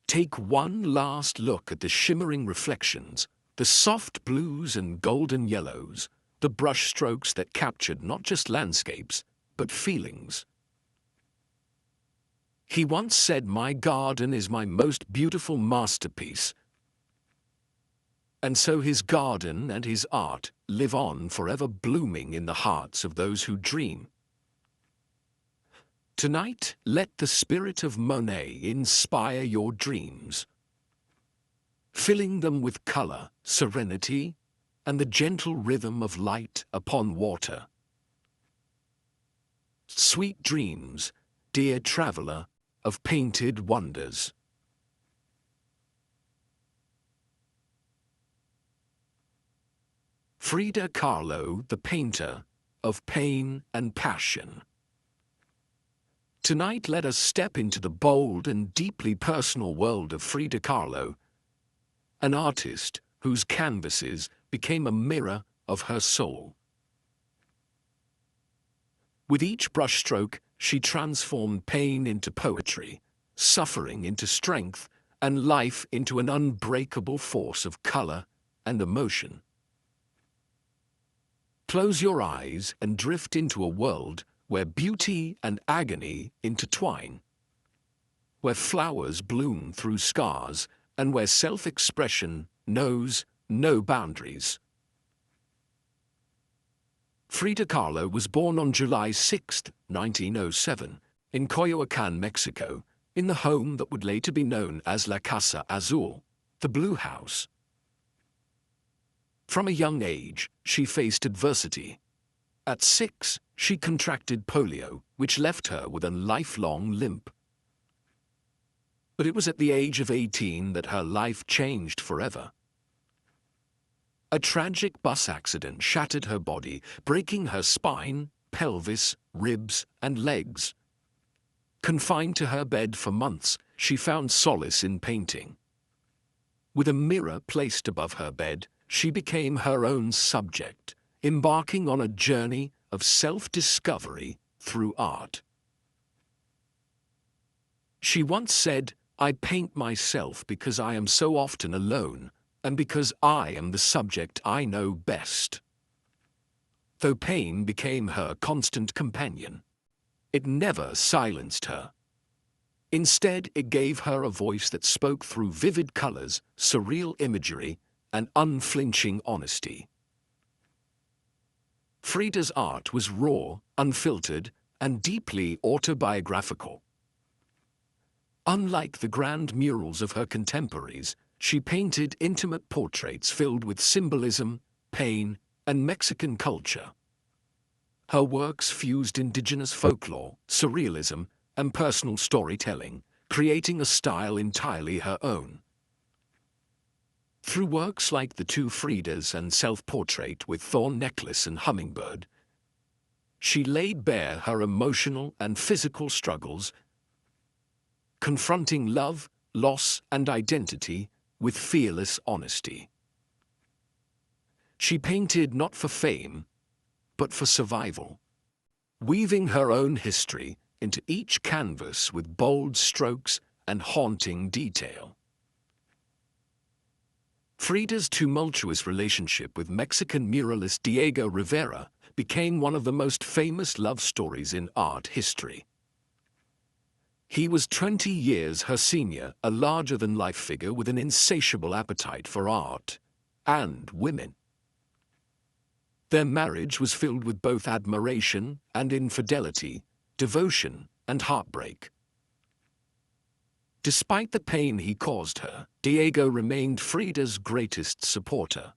take one last look at the shimmering reflections, the soft blues and golden yellows, the brushstrokes that captured not just landscapes, but feelings. He once said, "My garden is my most beautiful masterpiece." And so his garden and his art live on, forever blooming in the hearts of those who dream. Tonight, let the spirit of Monet inspire your dreams, filling them with color, serenity, and the gentle rhythm of light upon water. Sweet dreams, dear traveler of painted wonders. Frida Kahlo, the painter of pain and passion. Tonight, let us step into the bold and deeply personal world of Frida Kahlo, an artist whose canvases became a mirror of her soul. With each brushstroke, she transformed pain into poetry, suffering into strength, and life into an unbreakable force of color and emotion. Close your eyes and drift into a world where beauty and agony intertwine, where flowers bloom through scars, and where self-expression knows no boundaries. Frida Kahlo was born on July 6, 1907, in Coyoacán, Mexico, in the home that would later be known as La Casa Azul, the Blue House. From a young age, she faced adversity. At 6, she contracted polio, which left her with a lifelong limp. But it was at the age of 18 that her life changed forever. A tragic bus accident shattered her body, breaking her spine, pelvis, ribs, and legs. Confined to her bed for months, she found solace in painting. With a mirror placed above her bed, she became her own subject, embarking on a journey of self-discovery through art. She once said, "I paint myself because I am so often alone, and because I am the subject I know best." Though pain became her constant companion, it never silenced her. Instead, it gave her a voice that spoke through vivid colors, surreal imagery, and unflinching honesty. Frida's art was raw, unfiltered, and deeply autobiographical. Unlike the grand murals of her contemporaries, she painted intimate portraits filled with symbolism, pain, and Mexican culture. Her works fused indigenous folklore, surrealism, and personal storytelling, creating a style entirely her own. Through works like The Two Fridas and Self-Portrait with Thorn Necklace and Hummingbird, she laid bare her emotional and physical struggles, confronting love, loss, and identity with fearless honesty. She painted not for fame, but for survival, weaving her own history into each canvas with bold strokes and haunting detail. Frida's tumultuous relationship with Mexican muralist Diego Rivera became one of the most famous love stories in art history. He was 20 years her senior, a larger-than-life figure with an insatiable appetite for art and women. Their marriage was filled with both admiration and infidelity, devotion and heartbreak. Despite the pain he caused her, Diego remained Frida's greatest supporter.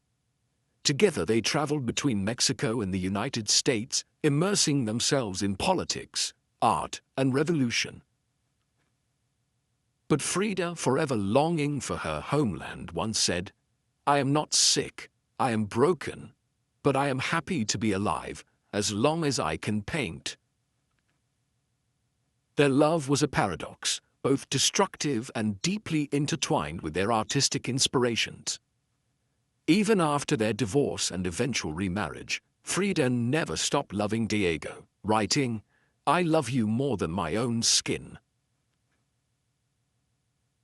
Together they traveled between Mexico and the United States, immersing themselves in politics, art, and revolution. But Frida, forever longing for her homeland, once said, "I am not sick, I am broken, but I am happy to be alive as long as I can paint." Their love was a paradox, both destructive and deeply intertwined with their artistic inspirations. Even after their divorce and eventual remarriage, Frida never stopped loving Diego, writing, "I love you more than my own skin."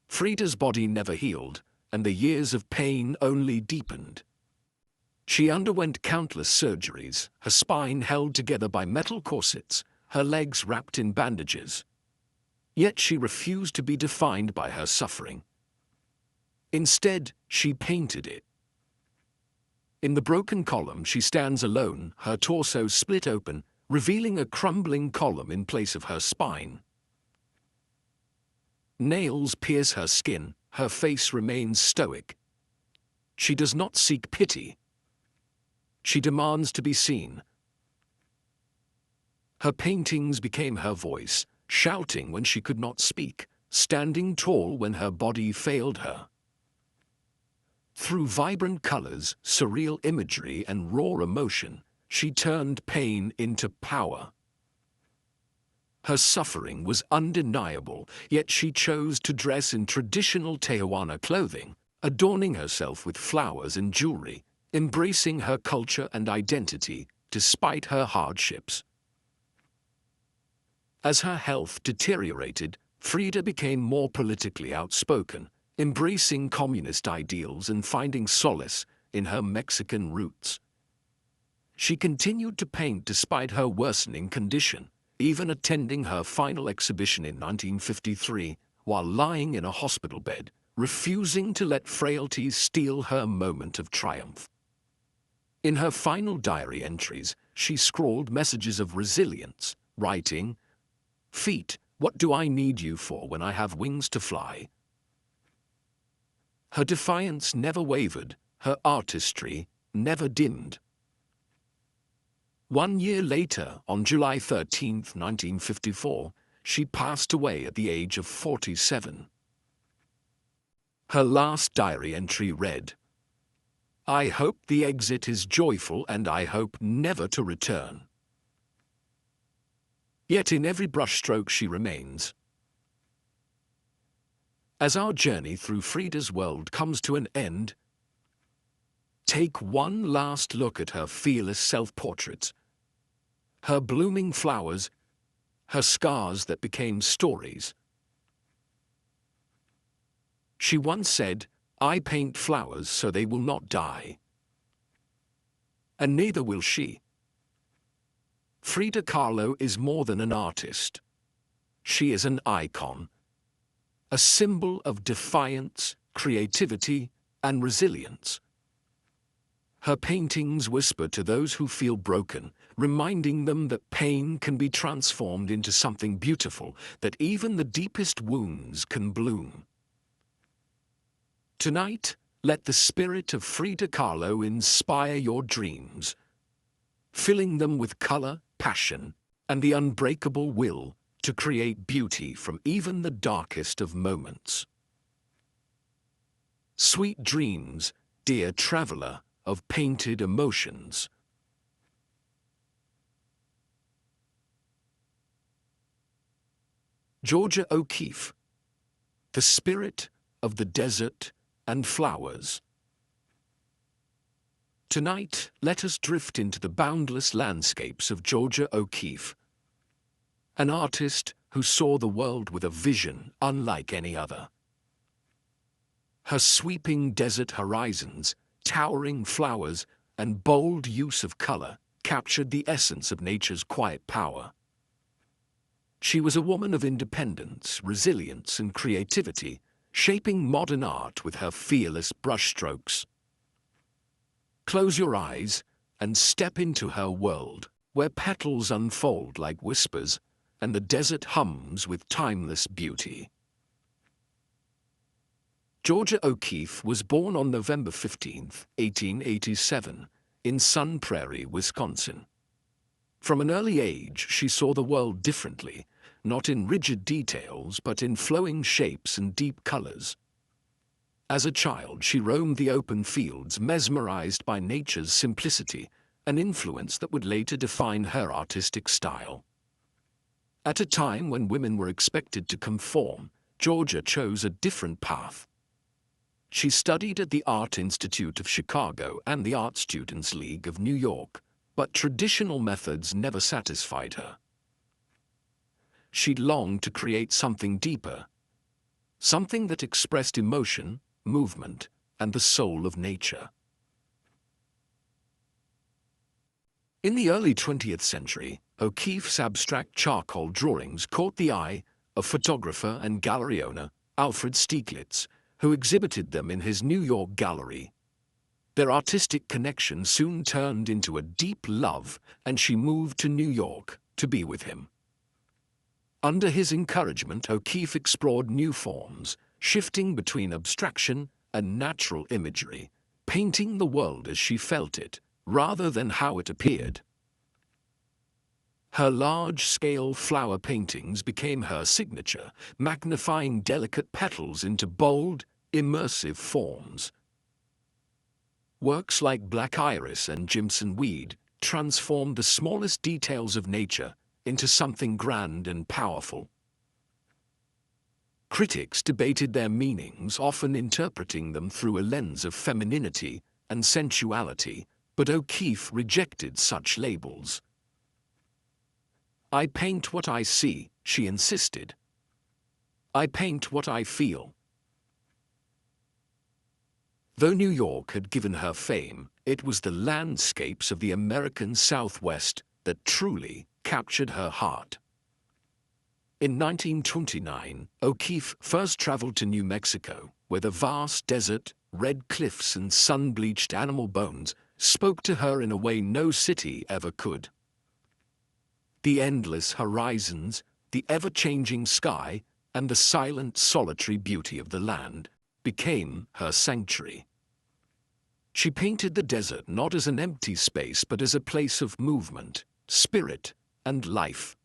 Frida's body never healed, and the years of pain only deepened. She underwent countless surgeries, her spine held together by metal corsets, her legs wrapped in bandages. Yet she refused to be defined by her suffering. Instead, she painted it. In the broken column, she stands alone, her torso split open, revealing a crumbling column in place of her spine. Nails pierce her skin, her face remains stoic. She does not seek pity. She demands to be seen. Her paintings became her voice, shouting when she could not speak, standing tall when her body failed her. Through vibrant colors, surreal imagery, and raw emotion, she turned pain into power. Her suffering was undeniable, yet she chose to dress in traditional Tijuana clothing, adorning herself with flowers and jewelry, embracing her culture and identity despite her hardships. As her health deteriorated, Frida became more politically outspoken, embracing communist ideals and finding solace in her Mexican roots. She continued to paint despite her worsening condition, even attending her final exhibition in 1953 while lying in a hospital bed, refusing to let frailties steal her moment of triumph. In her final diary entries, she scrawled messages of resilience, writing, "Feet, what do I need you for when I have wings to fly?" Her defiance never wavered, her artistry never dimmed. 1 year later, on July 13, 1954, she passed away at the age of 47. Her last diary entry read, "I hope the exit is joyful and I hope never to return." Yet in every brushstroke she remains. As our journey through Frida's world comes to an end, take one last look at her fearless self-portraits, her blooming flowers, her scars that became stories. She once said, "I paint flowers so they will not die." And neither will she. Frida Kahlo is more than an artist. She is an icon, a symbol of defiance, creativity, and resilience. Her paintings whisper to those who feel broken, reminding them that pain can be transformed into something beautiful, that even the deepest wounds can bloom. Tonight, let the spirit of Frida Kahlo inspire your dreams, filling them with color, passion, and the unbreakable will to create beauty from even the darkest of moments. Sweet dreams, dear traveler of painted emotions. Georgia O'Keeffe, the spirit of the desert and flowers. Tonight, let us drift into the boundless landscapes of Georgia O'Keeffe, an artist who saw the world with a vision unlike any other. Her sweeping desert horizons, towering flowers, and bold use of color captured the essence of nature's quiet power. She was a woman of independence, resilience, and creativity, shaping modern art with her fearless brushstrokes. Close your eyes and step into her world, where petals unfold like whispers and the desert hums with timeless beauty. Georgia O'Keeffe was born on November 15, 1887, in Sun Prairie, Wisconsin. From an early age, she saw the world differently, not in rigid details, but in flowing shapes and deep colors. As a child, she roamed the open fields, mesmerized by nature's simplicity, an influence that would later define her artistic style. At a time when women were expected to conform, Georgia chose a different path. She studied at the Art Institute of Chicago and the Art Students League of New York, but traditional methods never satisfied her. She longed to create something deeper, something that expressed emotion, movement, and the soul of nature. In the early 20th century, O'Keeffe's abstract charcoal drawings caught the eye of photographer and gallery owner Alfred Stieglitz, who exhibited them in his New York gallery. Their artistic connection soon turned into a deep love, and she moved to New York to be with him. Under his encouragement, O'Keeffe explored new forms, shifting between abstraction and natural imagery, painting the world as she felt it, rather than how it appeared. Her large-scale flower paintings became her signature, magnifying delicate petals into bold, immersive forms. Works like Black Iris and Jimson Weed transformed the smallest details of nature into something grand and powerful. Critics debated their meanings, often interpreting them through a lens of femininity and sensuality, but O'Keeffe rejected such labels. "I paint what I see," she insisted. "I paint what I feel." Though New York had given her fame, it was the landscapes of the American Southwest that truly captured her heart. In 1929, O'Keeffe first traveled to New Mexico, where the vast desert, red cliffs and sun-bleached animal bones spoke to her in a way no city ever could. The endless horizons, the ever-changing sky, and the silent, solitary beauty of the land became her sanctuary. She painted the desert not as an empty space but as a place of movement, spirit, and life.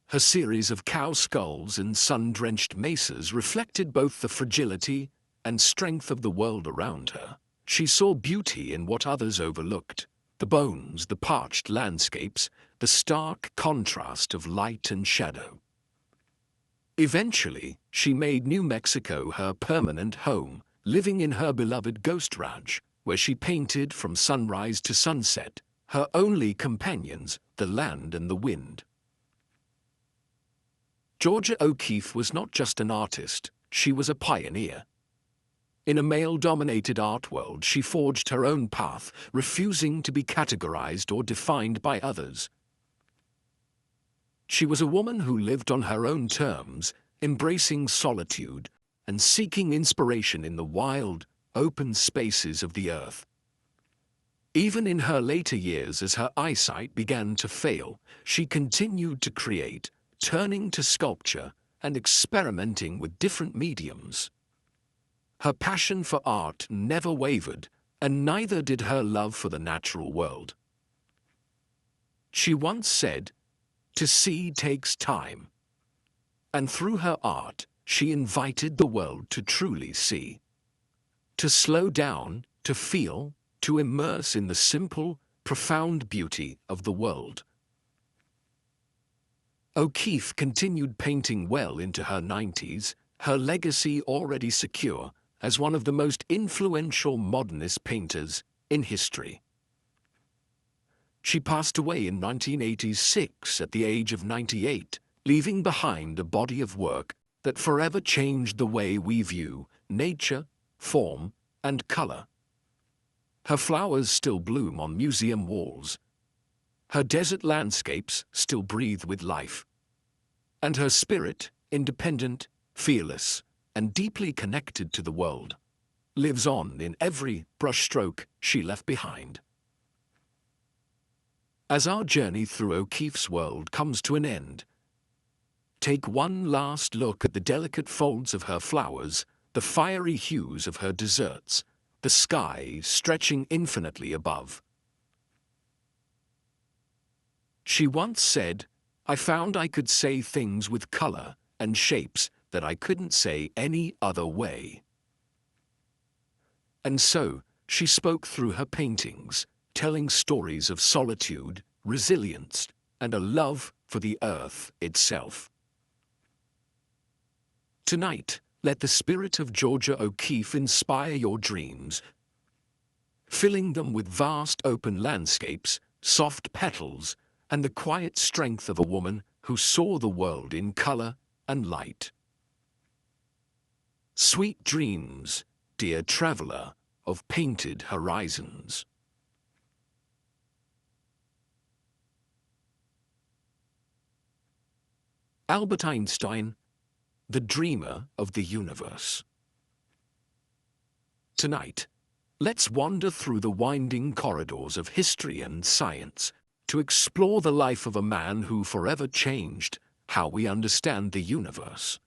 Her series of cow skulls and sun-drenched mesas reflected both the fragility and strength of the world around her. She saw beauty in what others overlooked: the bones, the parched landscapes, the stark contrast of light and shadow. Eventually, she made New Mexico her permanent home, living in her beloved Ghost Ranch, where she painted from sunrise to sunset, her only companions, the land and the wind. Georgia O'Keeffe was not just an artist, she was a pioneer. In a male-dominated art world, she forged her own path, refusing to be categorized or defined by others. She was a woman who lived on her own terms, embracing solitude and seeking inspiration in the wild, open spaces of the earth. Even in her later years, as her eyesight began to fail, she continued to create, turning to sculpture and experimenting with different mediums. Her passion for art never wavered, and neither did her love for the natural world. She once said, "To see takes time." And through her art, she invited the world to truly see. To slow down, to feel, to immerse in the simple, profound beauty of the world. O'Keeffe continued painting well into her 90s, her legacy already secure as one of the most influential modernist painters in history. She passed away in 1986 at the age of 98, leaving behind a body of work that forever changed the way we view nature, form, and color. Her flowers still bloom on museum walls. Her desert landscapes still breathe with life. And her spirit, independent, fearless, and deeply connected to the world, lives on in every brushstroke she left behind. As our journey through O'Keeffe's world comes to an end, take one last look at the delicate folds of her flowers, the fiery hues of her desserts, the sky stretching infinitely above. She once said, "I found I could say things with color and shapes that I couldn't say any other way." And so, she spoke through her paintings, telling stories of solitude, resilience, and a love for the earth itself. Tonight, let the spirit of Georgia O'Keeffe inspire your dreams, filling them with vast open landscapes, soft petals, and the quiet strength of a woman who saw the world in color and light. Sweet dreams, dear traveler of painted horizons. Albert Einstein, the dreamer of the universe. Tonight, let's wander through the winding corridors of history and science to explore the life of a man who forever changed how we understand the universe.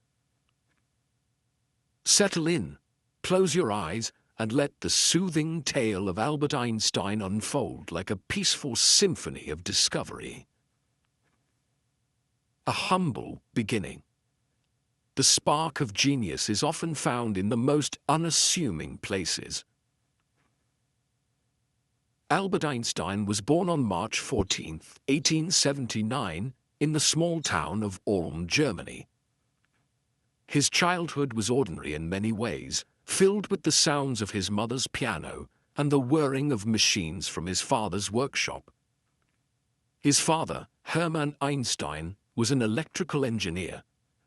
Settle in, close your eyes, and let the soothing tale of Albert Einstein unfold like a peaceful symphony of discovery. A humble beginning. The spark of genius is often found in the most unassuming places. Albert Einstein was born on March 14, 1879, in the small town of Ulm, Germany. His childhood was ordinary in many ways, filled with the sounds of his mother's piano and the whirring of machines from his father's workshop. His father, Hermann Einstein, was an electrical engineer,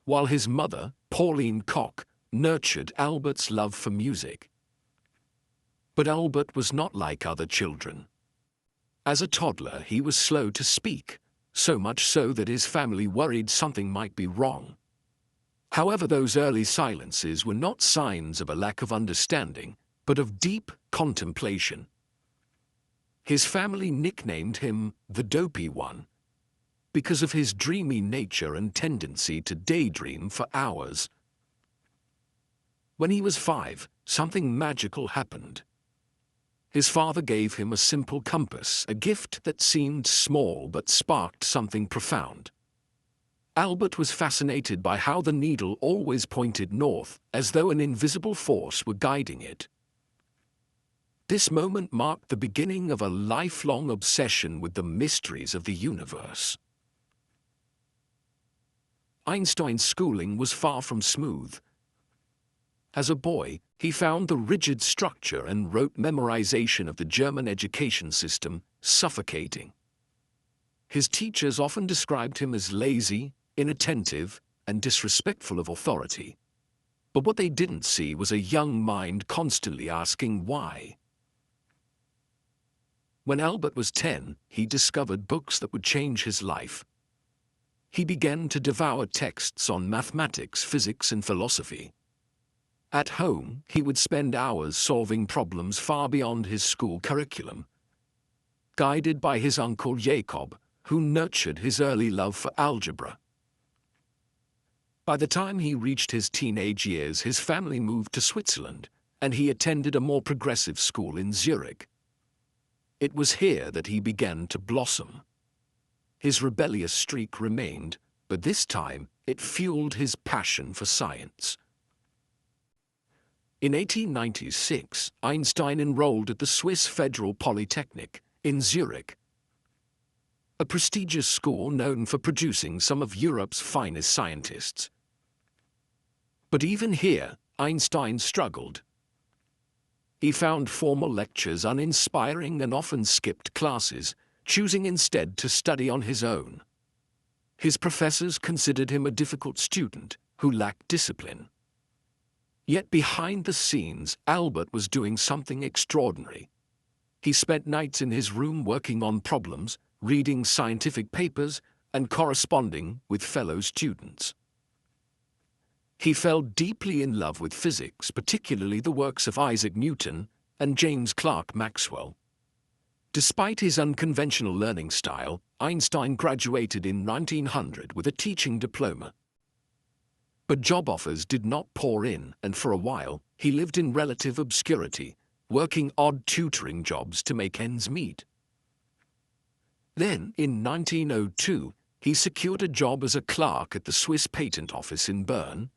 while his mother, Pauline Koch, nurtured Albert's love for music. But Albert was not like other children. As a toddler, he was slow to speak, so much so that his family worried something might be wrong. However, those early silences were not signs of a lack of understanding, but of deep contemplation. His family nicknamed him the Dopey One because of his dreamy nature and tendency to daydream for hours. When he was 5, something magical happened. His father gave him a simple compass, a gift that seemed small but sparked something profound. Albert was fascinated by how the needle always pointed north, as though an invisible force were guiding it. This moment marked the beginning of a lifelong obsession with the mysteries of the universe. Einstein's schooling was far from smooth. As a boy, he found the rigid structure and rote memorization of the German education system suffocating. His teachers often described him as lazy, inattentive, and disrespectful of authority. But what they didn't see was a young mind constantly asking why. When Albert was 10, he discovered books that would change his life. He began to devour texts on mathematics, physics, and philosophy. At home, he would spend hours solving problems far beyond his school curriculum. Guided by his uncle Jacob, who nurtured his early love for algebra. By the time he reached his teenage years, his family moved to Switzerland, and he attended a more progressive school in Zurich. It was here that he began to blossom. His rebellious streak remained, but this time it fueled his passion for science. In 1896, Einstein enrolled at the Swiss Federal Polytechnic in Zurich, a prestigious school known for producing some of Europe's finest scientists. But even here, Einstein struggled. He found formal lectures uninspiring and often skipped classes, choosing instead to study on his own. His professors considered him a difficult student who lacked discipline. Yet behind the scenes, Albert was doing something extraordinary. He spent nights in his room working on problems, reading scientific papers, and corresponding with fellow students. He fell deeply in love with physics, particularly the works of Isaac Newton and James Clerk Maxwell. Despite his unconventional learning style, Einstein graduated in 1900 with a teaching diploma. But job offers did not pour in, and for a while, he lived in relative obscurity, working odd tutoring jobs to make ends meet. Then, in 1902, he secured a job as a clerk at the Swiss Patent Office in Bern.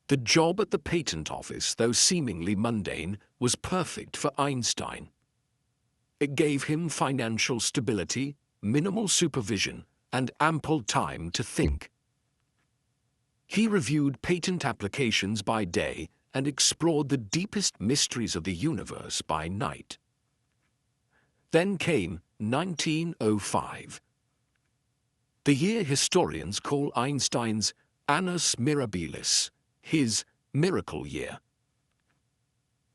The job at the patent office, though seemingly mundane, was perfect for Einstein. It gave him financial stability, minimal supervision, and ample time to think. He reviewed patent applications by day and explored the deepest mysteries of the universe by night. Then came 1905, the year historians call Einstein's annus mirabilis, his miracle year.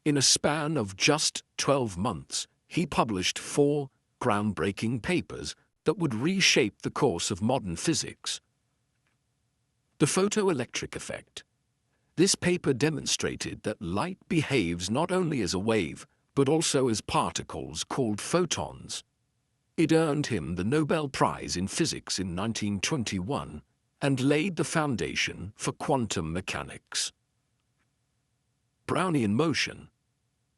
In a span of just 12 months, he published 4 groundbreaking papers that would reshape the course of modern physics. The photoelectric effect. This paper demonstrated that light behaves not only as a wave, but also as particles called photons. It earned him the Nobel Prize in Physics in 1921 and laid the foundation for quantum mechanics. Brownian motion.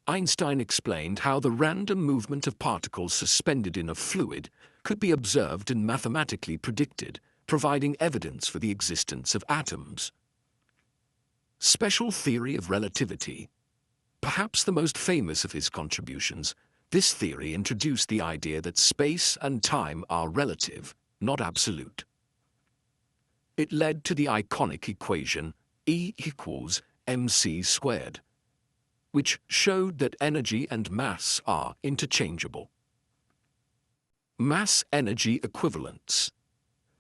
Einstein explained how the random movement of particles suspended in a fluid could be observed and mathematically predicted, providing evidence for the existence of atoms. Special theory of relativity. Perhaps the most famous of his contributions, this theory introduced the idea that space and time are relative, not absolute. It led to the iconic equation E equals mc squared, which showed that energy and mass are interchangeable. Mass-energy equivalence.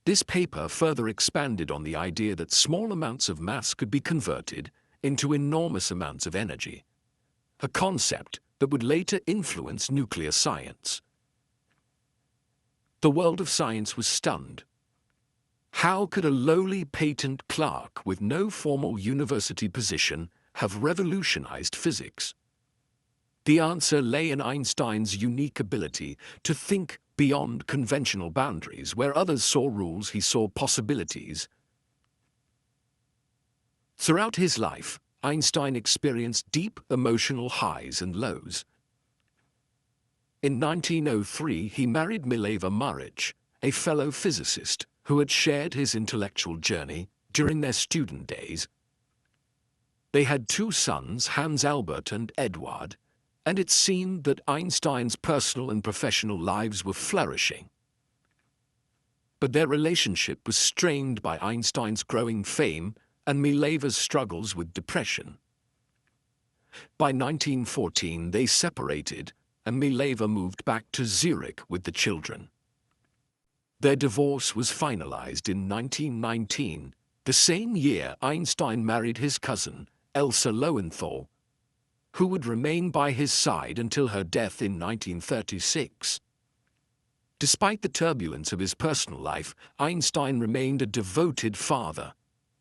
This paper further expanded on the idea that small amounts of mass could be converted into enormous amounts of energy, a concept that would later influence nuclear science. The world of science was stunned. How could a lowly patent clerk with no formal university position have revolutionized physics? The answer lay in Einstein's unique ability to think beyond conventional boundaries. Where others saw rules, he saw possibilities. Throughout his life, Einstein experienced deep emotional highs and lows. In 1903, he married Mileva Maric, a fellow physicist who had shared his intellectual journey during their student days. They had two sons, Hans Albert and Eduard, and it seemed that Einstein's personal and professional lives were flourishing. But their relationship was strained by Einstein's growing fame and Mileva's struggles with depression. By 1914, they separated, and Mileva moved back to Zurich with the children. Their divorce was finalized in 1919, the same year Einstein married his cousin, Elsa Lowenthal, who would remain by his side until her death in 1936. Despite the turbulence of his personal life, Einstein remained a devoted father.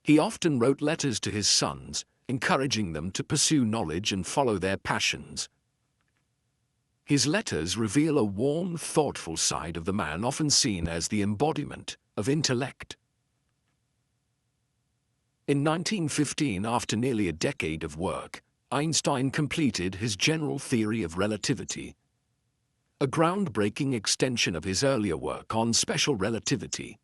He often wrote letters to his sons, encouraging them to pursue knowledge and follow their passions. His letters reveal a warm, thoughtful side of the man often seen as the embodiment of intellect. In 1915, after nearly a decade of work, Einstein completed his general theory of relativity, a groundbreaking extension of his earlier work on special relativity.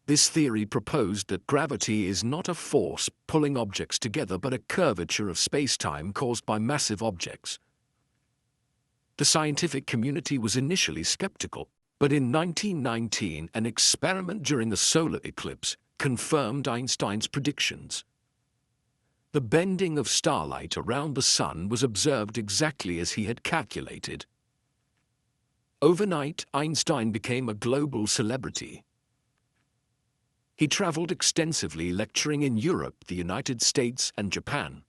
This theory proposed that gravity is not a force pulling objects together but a curvature of space-time caused by massive objects. The scientific community was initially skeptical, but in 1919, an experiment during the solar eclipse confirmed Einstein's predictions. The bending of starlight around the sun was observed exactly as he had calculated. Overnight, Einstein became a global celebrity. He traveled extensively, lecturing in Europe, the United States, and Japan.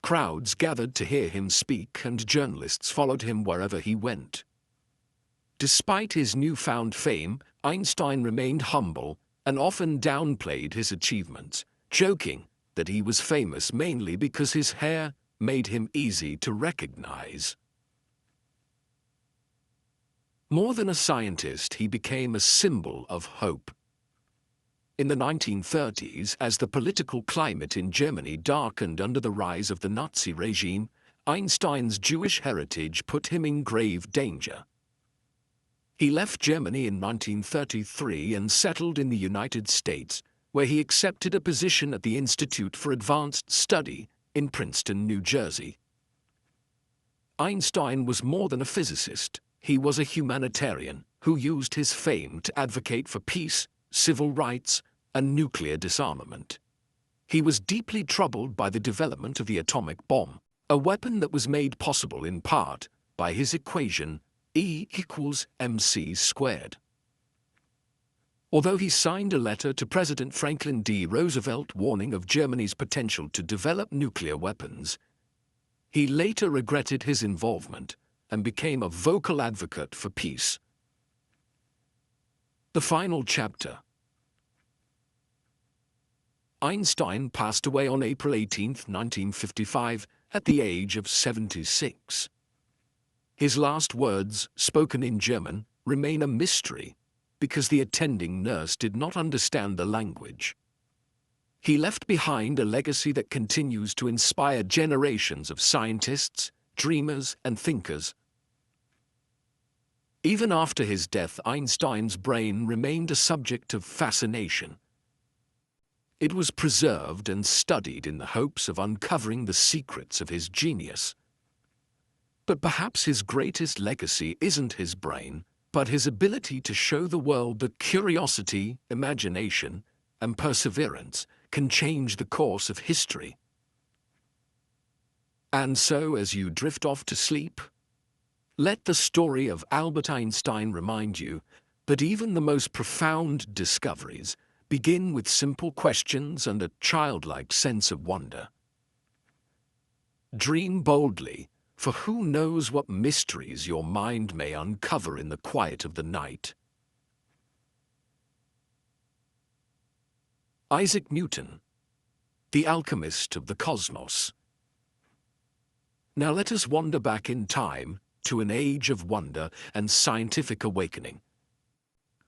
Crowds gathered to hear him speak, and journalists followed him wherever he went. Despite his newfound fame, Einstein remained humble and often downplayed his achievements, joking that he was famous mainly because his hair made him easy to recognize. More than a scientist, he became a symbol of hope. In the 1930s, as the political climate in Germany darkened under the rise of the Nazi regime, Einstein's Jewish heritage put him in grave danger. He left Germany in 1933 and settled in the United States, where he accepted a position at the Institute for Advanced Study in Princeton, New Jersey. Einstein was more than a physicist. He was a humanitarian who used his fame to advocate for peace, civil rights, and nuclear disarmament. He was deeply troubled by the development of the atomic bomb, a weapon that was made possible in part by his equation E=mc². Although he signed a letter to President Franklin D. Roosevelt warning of Germany's potential to develop nuclear weapons, he later regretted his involvement and became a vocal advocate for peace. The final chapter. Einstein passed away on April 18, 1955, at the age of 76. His last words, spoken in German, remain a mystery because the attending nurse did not understand the language. He left behind a legacy that continues to inspire generations of scientists, dreamers, and thinkers. Even after his death, Einstein's brain remained a subject of fascination. It was preserved and studied in the hopes of uncovering the secrets of his genius. But perhaps his greatest legacy isn't his brain, but his ability to show the world that curiosity, imagination, and perseverance can change the course of history. And so, as you drift off to sleep, let the story of Albert Einstein remind you that even the most profound discoveries begin with simple questions and a childlike sense of wonder. Dream boldly, for who knows what mysteries your mind may uncover in the quiet of the night. Isaac Newton, the alchemist of the cosmos. Now let us wander back in time to an age of wonder and scientific awakening,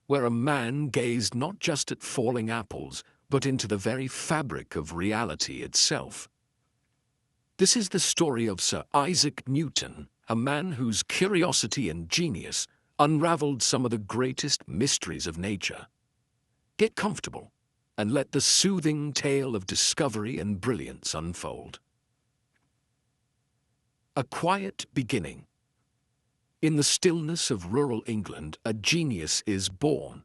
where a man gazed not just at falling apples, but into the very fabric of reality itself. This is the story of Sir Isaac Newton, a man whose curiosity and genius unraveled some of the greatest mysteries of nature. Get comfortable and let the soothing tale of discovery and brilliance unfold. A quiet beginning. In the stillness of rural England, a genius is born.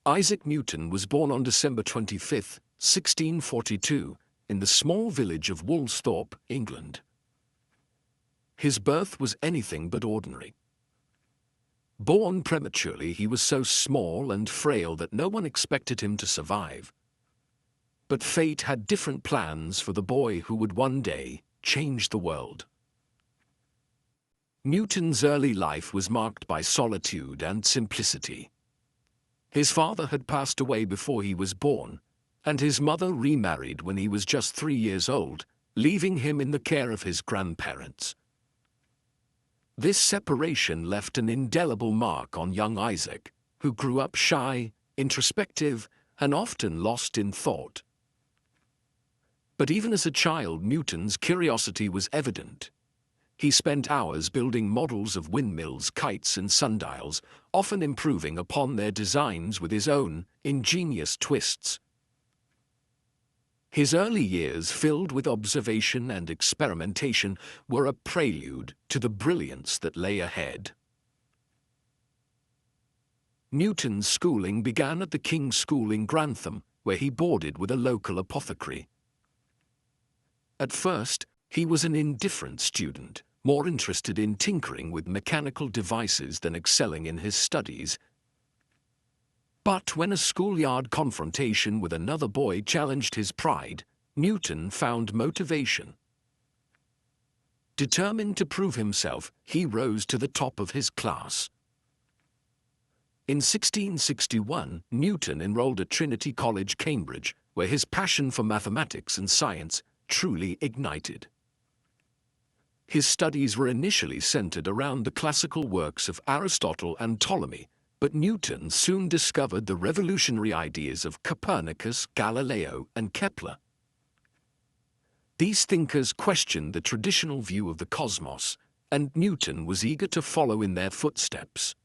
Isaac Newton was born on December 25, 1642, in the small village of Woolsthorpe, England. His birth was anything but ordinary. Born prematurely, he was so small and frail that no one expected him to survive. But fate had different plans for the boy who would one day change the world. Newton's early life was marked by solitude and simplicity. His father had passed away before he was born, and his mother remarried when he was just 3 years old, leaving him in the care of his grandparents. This separation left an indelible mark on young Isaac, who grew up shy, introspective, and often lost in thought. But even as a child, Newton's curiosity was evident. He spent hours building models of windmills, kites, and sundials, often improving upon their designs with his own ingenious twists. His early years, filled with observation and experimentation, were a prelude to the brilliance that lay ahead. Newton's schooling began at the King's School in Grantham, where he boarded with a local apothecary. At first, he was an indifferent student, more interested in tinkering with mechanical devices than excelling in his studies. But when a schoolyard confrontation with another boy challenged his pride, Newton found motivation. Determined to prove himself, he rose to the top of his class. In 1661, Newton enrolled at Trinity College, Cambridge, where his passion for mathematics and science truly ignited. His studies were initially centered around the classical works of Aristotle and Ptolemy, but Newton soon discovered the revolutionary ideas of Copernicus, Galileo, and Kepler. These thinkers questioned the traditional view of the cosmos, and Newton was eager to follow in their footsteps.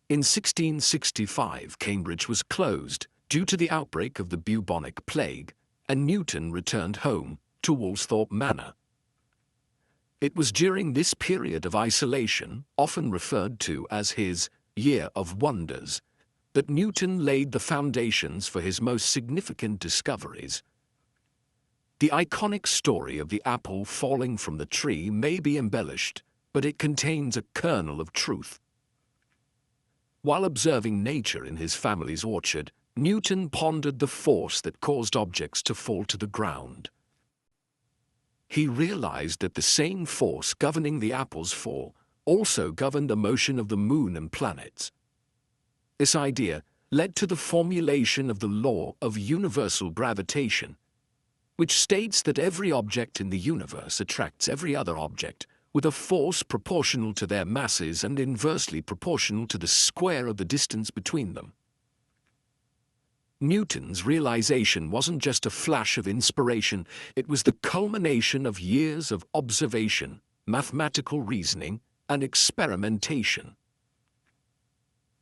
In 1665, Cambridge was closed due to the outbreak of the bubonic plague, and Newton returned home to Woolsthorpe Manor. It was during this period of isolation, often referred to as his Year of Wonders, that Newton laid the foundations for his most significant discoveries. The iconic story of the apple falling from the tree may be embellished, but it contains a kernel of truth. While observing nature in his family's orchard, Newton pondered the force that caused objects to fall to the ground. He realized that the same force governing the apple's fall also governed the motion of the moon and planets. This idea led to the formulation of the law of universal gravitation, which states that every object in the universe attracts every other object with a force proportional to their masses and inversely proportional to the square of the distance between them. Newton's realization wasn't just a flash of inspiration, it was the culmination of years of observation, mathematical reasoning, and experimentation.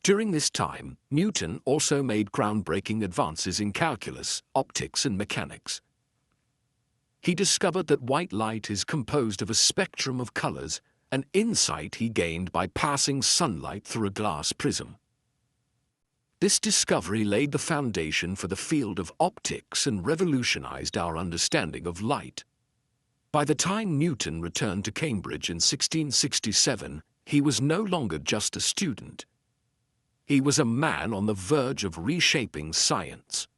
During this time, Newton also made groundbreaking advances in calculus, optics, and mechanics. He discovered that white light is composed of a spectrum of colors, an insight he gained by passing sunlight through a glass prism. This discovery laid the foundation for the field of optics and revolutionized our understanding of light. By the time Newton returned to Cambridge in 1667, he was no longer just a student. He was a man on the verge of reshaping science.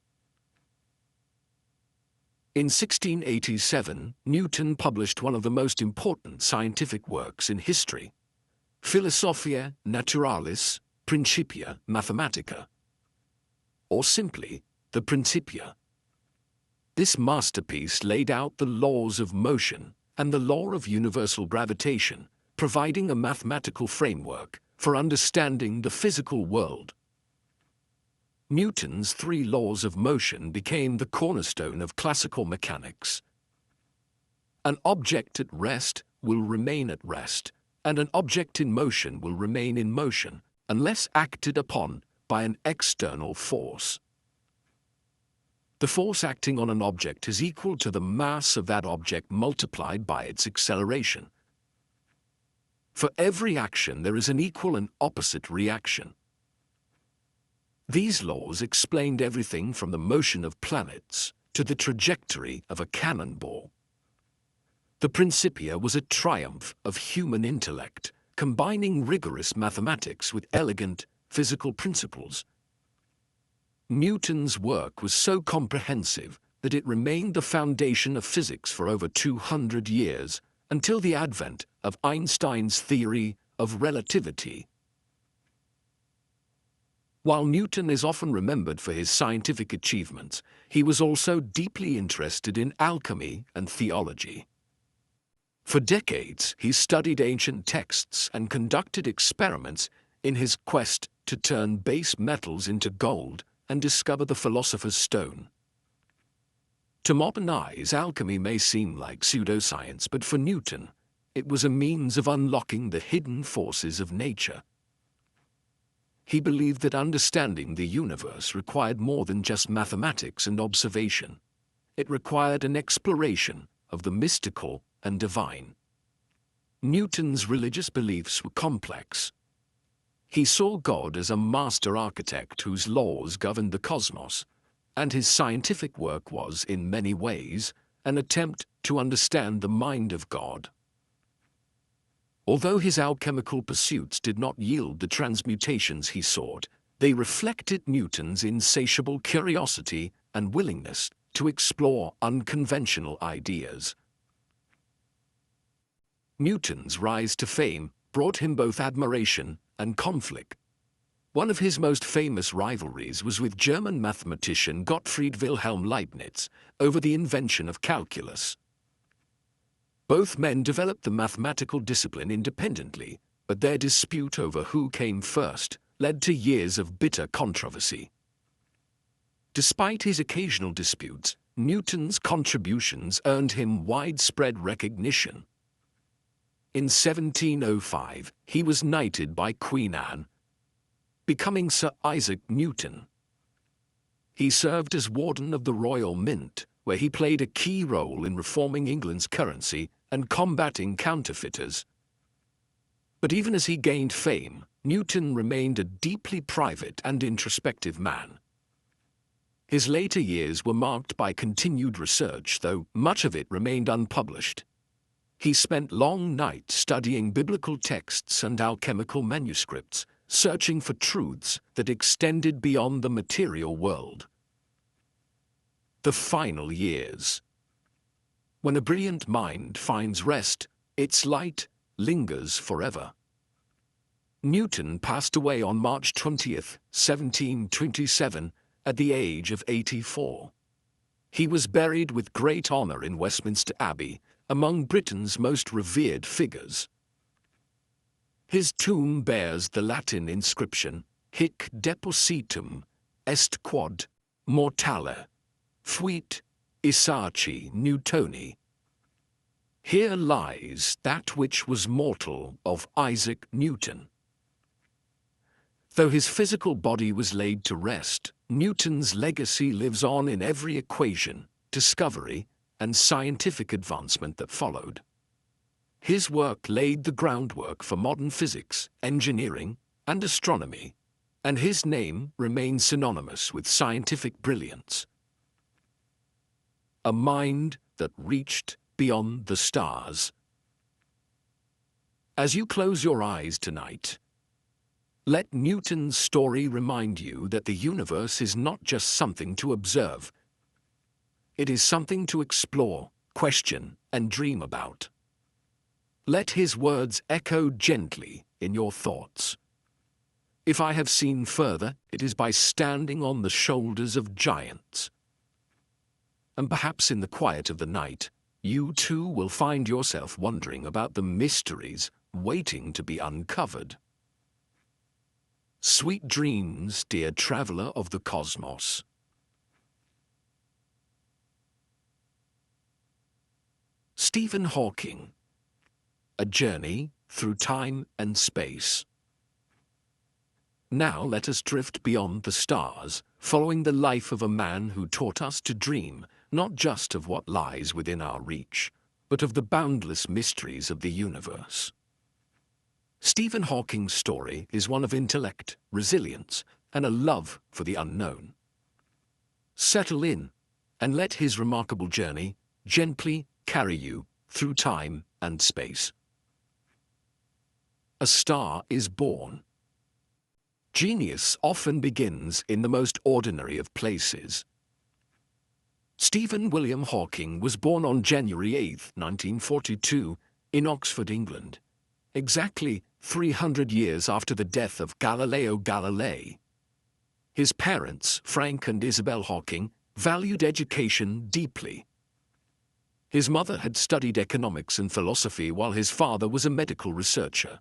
In 1687, Newton published one of the most important scientific works in history, Philosophiae Naturalis Principia Mathematica. or simply, the Principia. This masterpiece laid out the laws of motion and the law of universal gravitation, providing a mathematical framework for understanding the physical world. Newton's three laws of motion became the cornerstone of classical mechanics. An object at rest will remain at rest, and an object in motion will remain in motion, unless acted upon by an external force. The force acting on an object is equal to the mass of that object multiplied by its acceleration. For every action, there is an equal and opposite reaction. These laws explained everything from the motion of planets to the trajectory of a cannonball. The Principia was a triumph of human intellect, combining rigorous mathematics with elegant physical principles. Newton's work was so comprehensive that it remained the foundation of physics for over 200 years, until the advent of Einstein's theory of relativity. While Newton is often remembered for his scientific achievements, he was also deeply interested in alchemy and theology. For decades, he studied ancient texts and conducted experiments in his quest to turn base metals into gold and discover the philosopher's stone. To modern eyes, alchemy may seem like pseudoscience, but for Newton, it was a means of unlocking the hidden forces of nature. He believed that understanding the universe required more than just mathematics and observation. It required an exploration of the mystical and divine. Newton's religious beliefs were complex. He saw God as a master architect whose laws governed the cosmos, and his scientific work was, in many ways, an attempt to understand the mind of God. Although his alchemical pursuits did not yield the transmutations he sought, they reflected Newton's insatiable curiosity and willingness to explore unconventional ideas. Newton's rise to fame brought him both admiration and conflict. One of his most famous rivalries was with German mathematician Gottfried Wilhelm Leibniz over the invention of calculus. Both men developed the mathematical discipline independently, but their dispute over who came first led to years of bitter controversy. Despite his occasional disputes, Newton's contributions earned him widespread recognition. In 1705, he was knighted by Queen Anne, becoming Sir Isaac Newton. He served as Warden of the Royal Mint, where he played a key role in reforming England's currency and combating counterfeiters. But even as he gained fame, Newton remained a deeply private and introspective man. His later years were marked by continued research, though much of it remained unpublished. He spent long nights studying biblical texts and alchemical manuscripts, searching for truths that extended beyond the material world. The final years. When a brilliant mind finds rest, its light lingers forever. Newton passed away on March 20th, 1727, at the age of 84. He was buried with great honor in Westminster Abbey, among Britain's most revered figures. His tomb bears the Latin inscription, Hic depositum est quod mortale fuit Isaaci Newtoni. Here lies that which was mortal of Isaac Newton. Though his physical body was laid to rest, Newton's legacy lives on in every equation, discovery, and scientific advancement that followed. His work laid the groundwork for modern physics, engineering, and astronomy, and his name remains synonymous with scientific brilliance. A mind that reached beyond the stars. As you close your eyes tonight, let Newton's story remind you that the universe is not just something to observe. It is something to explore, question, and dream about. Let his words echo gently in your thoughts. If I have seen further, it is by standing on the shoulders of giants. And perhaps in the quiet of the night, you too will find yourself wondering about the mysteries waiting to be uncovered. Sweet dreams, dear traveler of the cosmos. Stephen Hawking. A Journey Through Time and Space. Now let us drift beyond the stars, following the life of a man who taught us to dream, not just of what lies within our reach, but of the boundless mysteries of the universe. Stephen Hawking's story is one of intellect, resilience, and a love for the unknown. Settle in, and let his remarkable journey gently carry you through time and space. A star is born. Genius often begins in the most ordinary of places. Stephen William Hawking was born on January 8, 1942, in Oxford, England, exactly 300 years after the death of Galileo Galilei. His parents, Frank and Isabel Hawking, valued education deeply. His mother had studied economics and philosophy while his father was a medical researcher.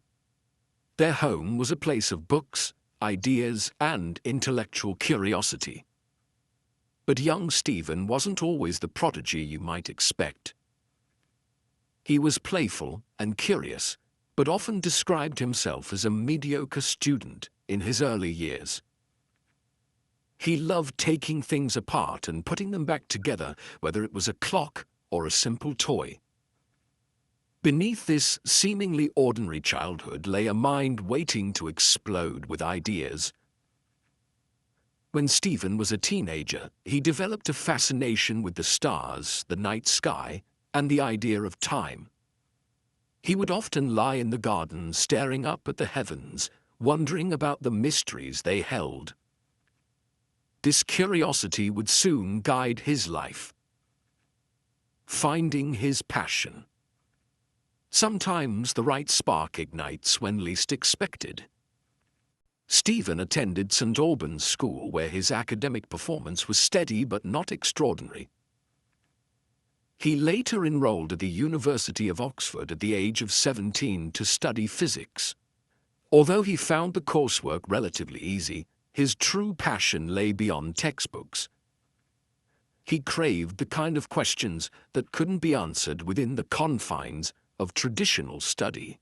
Their home was a place of books, ideas, and intellectual curiosity. But young Stephen wasn't always the prodigy you might expect. He was playful and curious, but often described himself as a mediocre student in his early years. He loved taking things apart and putting them back together, whether it was a clock or a simple toy. Beneath this seemingly ordinary childhood lay a mind waiting to explode with ideas. When Stephen was a teenager, he developed a fascination with the stars, the night sky, and the idea of time. He would often lie in the garden staring up at the heavens, wondering about the mysteries they held. This curiosity would soon guide his life. Finding his passion. Sometimes the right spark ignites when least expected. Stephen attended St. Albans School, where his academic performance was steady but not extraordinary. He later enrolled at the University of Oxford at the age of 17 to study physics. Although he found the coursework relatively easy, his true passion lay beyond textbooks. He craved the kind of questions that couldn't be answered within the confines of traditional study.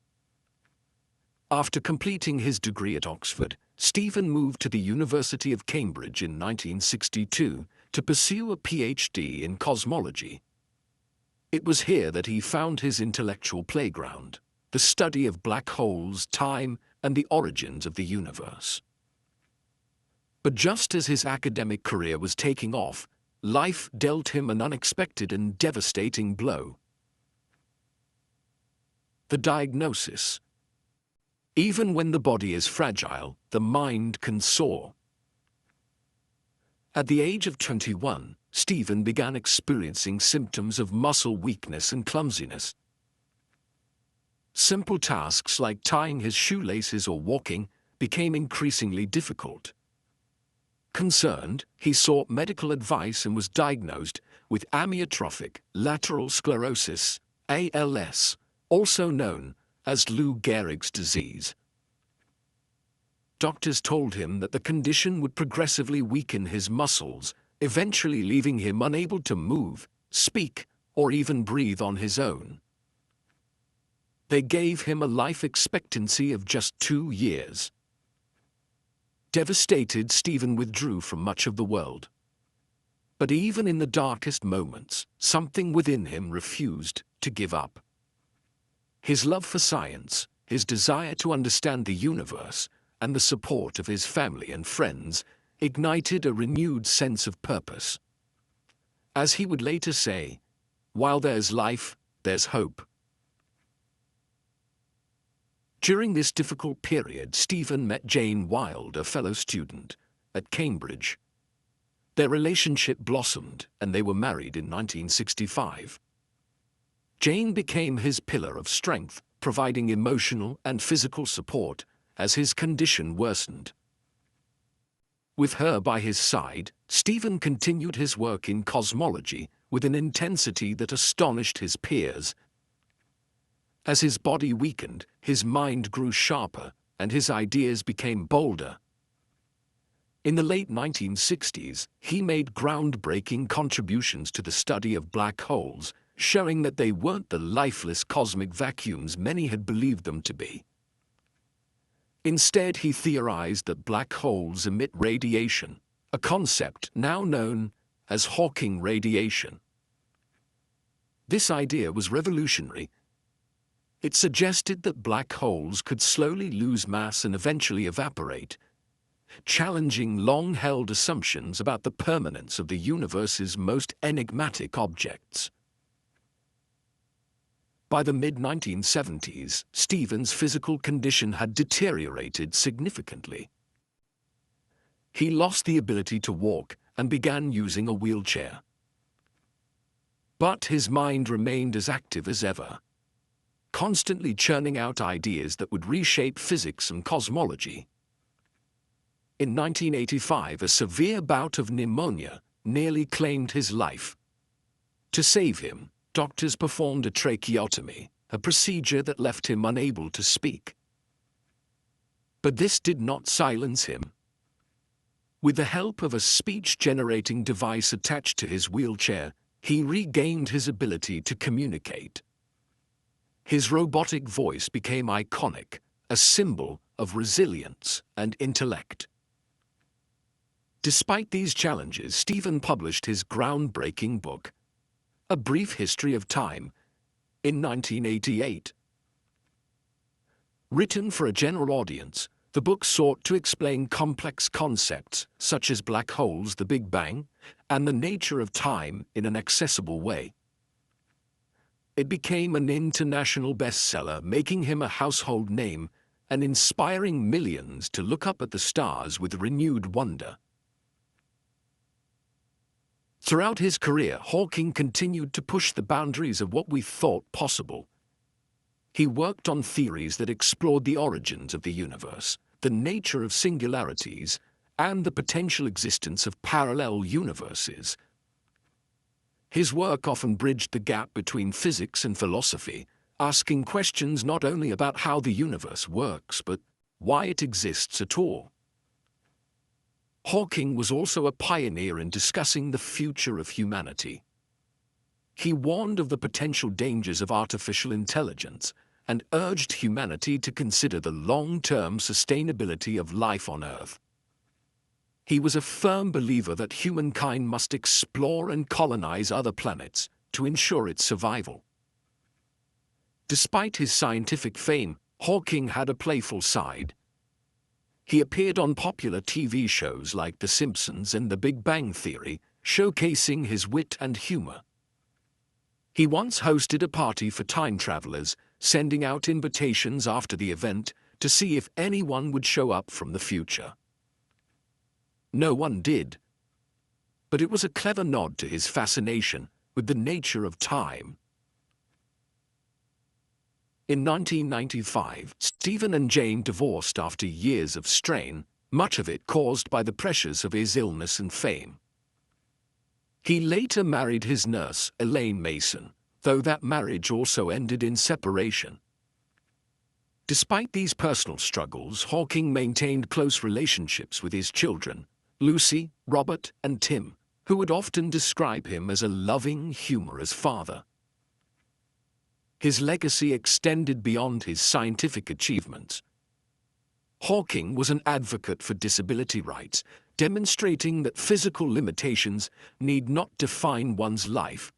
After completing his degree at Oxford, Stephen moved to the University of Cambridge in 1962 to pursue a PhD in cosmology. It was here that he found his intellectual playground, the study of black holes, time, and the origins of the universe. But just as his academic career was taking off, life dealt him an unexpected and devastating blow. The diagnosis. Even when the body is fragile, the mind can soar. At the age of 21, Stephen began experiencing symptoms of muscle weakness and clumsiness. Simple tasks like tying his shoelaces or walking became increasingly difficult. Concerned, he sought medical advice and was diagnosed with amyotrophic lateral sclerosis, ALS, also known as Lou Gehrig's disease. Doctors told him that the condition would progressively weaken his muscles, eventually leaving him unable to move, speak, or even breathe on his own. They gave him a life expectancy of just 2 years. Devastated, Stephen withdrew from much of the world. But even in the darkest moments, something within him refused to give up. His love for science, his desire to understand the universe, and the support of his family and friends ignited a renewed sense of purpose. As he would later say, "While there's life, there's hope." During this difficult period, Stephen met Jane Wilde, a fellow student, at Cambridge. Their relationship blossomed, and they were married in 1965. Jane became his pillar of strength, providing emotional and physical support as his condition worsened. With her by his side, Stephen continued his work in cosmology with an intensity that astonished his peers. As his body weakened, his mind grew sharper, and his ideas became bolder. In the late 1960s, he made groundbreaking contributions to the study of black holes, showing that they weren't the lifeless cosmic vacuums many had believed them to be. Instead, he theorized that black holes emit radiation, a concept now known as Hawking radiation. This idea was revolutionary. It suggested that black holes could slowly lose mass and eventually evaporate, challenging long-held assumptions about the permanence of the universe's most enigmatic objects. By the mid-1970s, Stephen's physical condition had deteriorated significantly. He lost the ability to walk and began using a wheelchair. But his mind remained as active as ever, constantly churning out ideas that would reshape physics and cosmology. In 1985, a severe bout of pneumonia nearly claimed his life. To save him, doctors performed a tracheotomy, a procedure that left him unable to speak. But this did not silence him. With the help of a speech-generating device attached to his wheelchair, he regained his ability to communicate. His robotic voice became iconic, a symbol of resilience and intellect. Despite these challenges, Stephen published his groundbreaking book, A Brief History of Time, in 1988. Written for a general audience, the book sought to explain complex concepts such as black holes, the Big Bang, and the nature of time in an accessible way. It became an international bestseller, making him a household name and inspiring millions to look up at the stars with renewed wonder. Throughout his career, Hawking continued to push the boundaries of what we thought possible. He worked on theories that explored the origins of the universe, the nature of singularities, and the potential existence of parallel universes. His work often bridged the gap between physics and philosophy, asking questions not only about how the universe works, but why it exists at all. Hawking was also a pioneer in discussing the future of humanity. He warned of the potential dangers of artificial intelligence and urged humanity to consider the long-term sustainability of life on Earth. He was a firm believer that humankind must explore and colonize other planets to ensure its survival. Despite his scientific fame, Hawking had a playful side. He appeared on popular TV shows like The Simpsons and The Big Bang Theory, showcasing his wit and humor. He once hosted a party for time travelers, sending out invitations after the event to see if anyone would show up from the future. No one did. But it was a clever nod to his fascination with the nature of time. In 1995, Stephen and Jane divorced after years of strain, much of it caused by the pressures of his illness and fame. He later married his nurse, Elaine Mason, though that marriage also ended in separation. Despite these personal struggles, Hawking maintained close relationships with his children, Lucy, Robert, and Tim, who would often describe him as a loving, humorous father. His legacy extended beyond his scientific achievements. Hawking was an advocate for disability rights, demonstrating that physical limitations need not define one's life.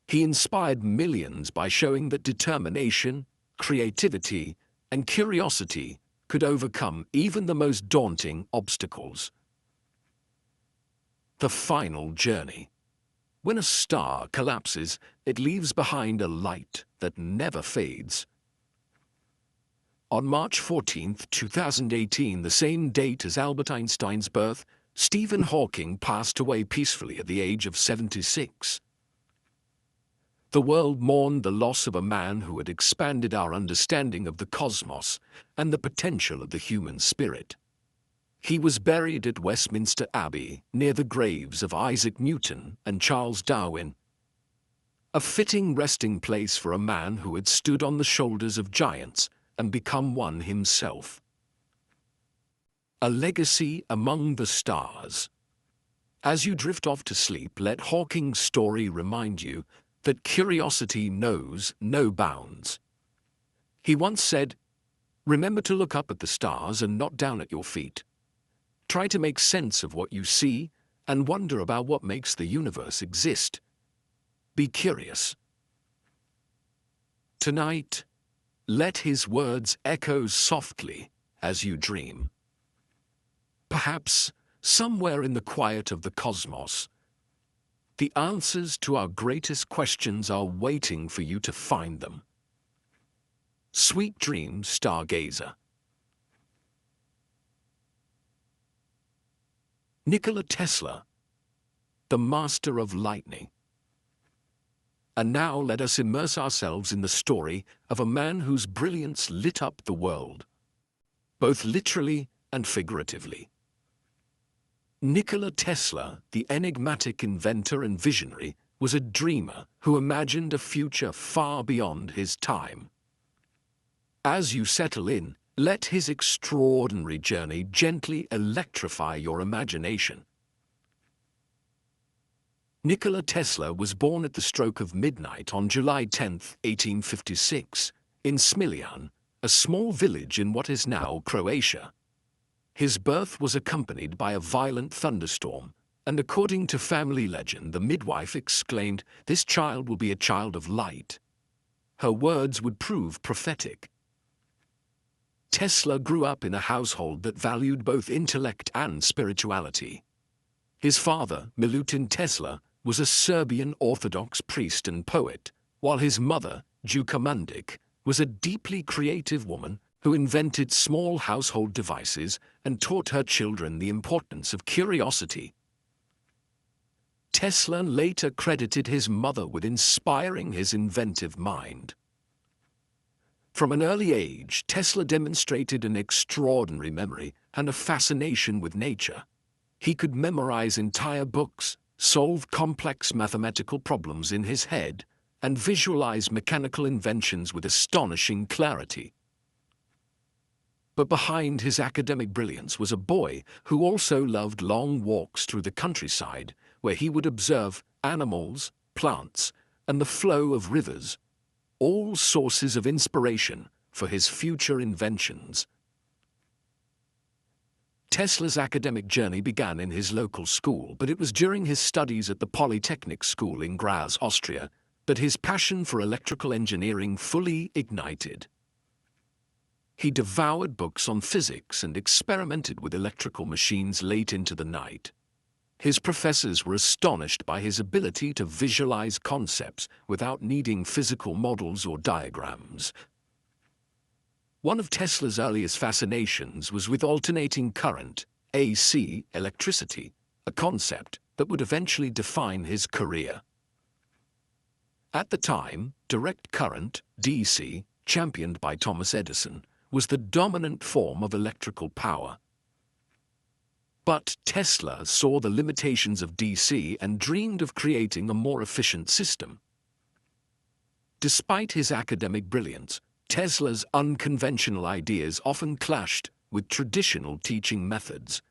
He inspired millions by showing that determination, creativity, and curiosity could overcome even the most daunting obstacles. The final journey. When a star collapses, it leaves behind a light that never fades. On March 14, 2018, the same date as Albert Einstein's birth, Stephen Hawking passed away peacefully at the age of 76. The world mourned the loss of a man who had expanded our understanding of the cosmos and the potential of the human spirit. He was buried at Westminster Abbey near the graves of Isaac Newton and Charles Darwin, a fitting resting place for a man who had stood on the shoulders of giants and become one himself. A legacy among the stars. As you drift off to sleep, let Hawking's story remind you that curiosity knows no bounds. He once said, "Remember to look up at the stars and not down at your feet. Try to make sense of what you see and wonder about what makes the universe exist. Be curious." Tonight, let his words echo softly as you dream. Perhaps, somewhere in the quiet of the cosmos, the answers to our greatest questions are waiting for you to find them. Sweet dreams, stargazer. Nikola Tesla, the master of lightning. And now let us immerse ourselves in the story of a man whose brilliance lit up the world, both literally and figuratively. Nikola Tesla, the enigmatic inventor and visionary, was a dreamer who imagined a future far beyond his time. As you settle in, let his extraordinary journey gently electrify your imagination. Nikola Tesla was born at the stroke of midnight on July 10, 1856, in Smiljan, a small village in what is now Croatia. His birth was accompanied by a violent thunderstorm, and according to family legend, the midwife exclaimed, "This child will be a child of light." Her words would prove prophetic. Tesla grew up in a household that valued both intellect and spirituality. His father, Milutin Tesla, was a Serbian Orthodox priest and poet, while his mother, Đuka Mundic, was a deeply creative woman who invented small household devices and taught her children the importance of curiosity. Tesla later credited his mother with inspiring his inventive mind. From an early age, Tesla demonstrated an extraordinary memory and a fascination with nature. He could memorize entire books, solve complex mathematical problems in his head, and visualize mechanical inventions with astonishing clarity. But behind his academic brilliance was a boy who also loved long walks through the countryside, where he would observe animals, plants, and the flow of rivers, all sources of inspiration for his future inventions. Tesla's academic journey began in his local school, but it was during his studies at the Polytechnic School in Graz, Austria, that his passion for electrical engineering fully ignited. He devoured books on physics and experimented with electrical machines late into the night. His professors were astonished by his ability to visualize concepts without needing physical models or diagrams. One of Tesla's earliest fascinations was with alternating current, AC, electricity, a concept that would eventually define his career. At the time, direct current, DC, championed by Thomas Edison, was the dominant form of electrical power. But Tesla saw the limitations of DC and dreamed of creating a more efficient system. Despite his academic brilliance, Tesla's unconventional ideas often clashed with traditional teaching methods.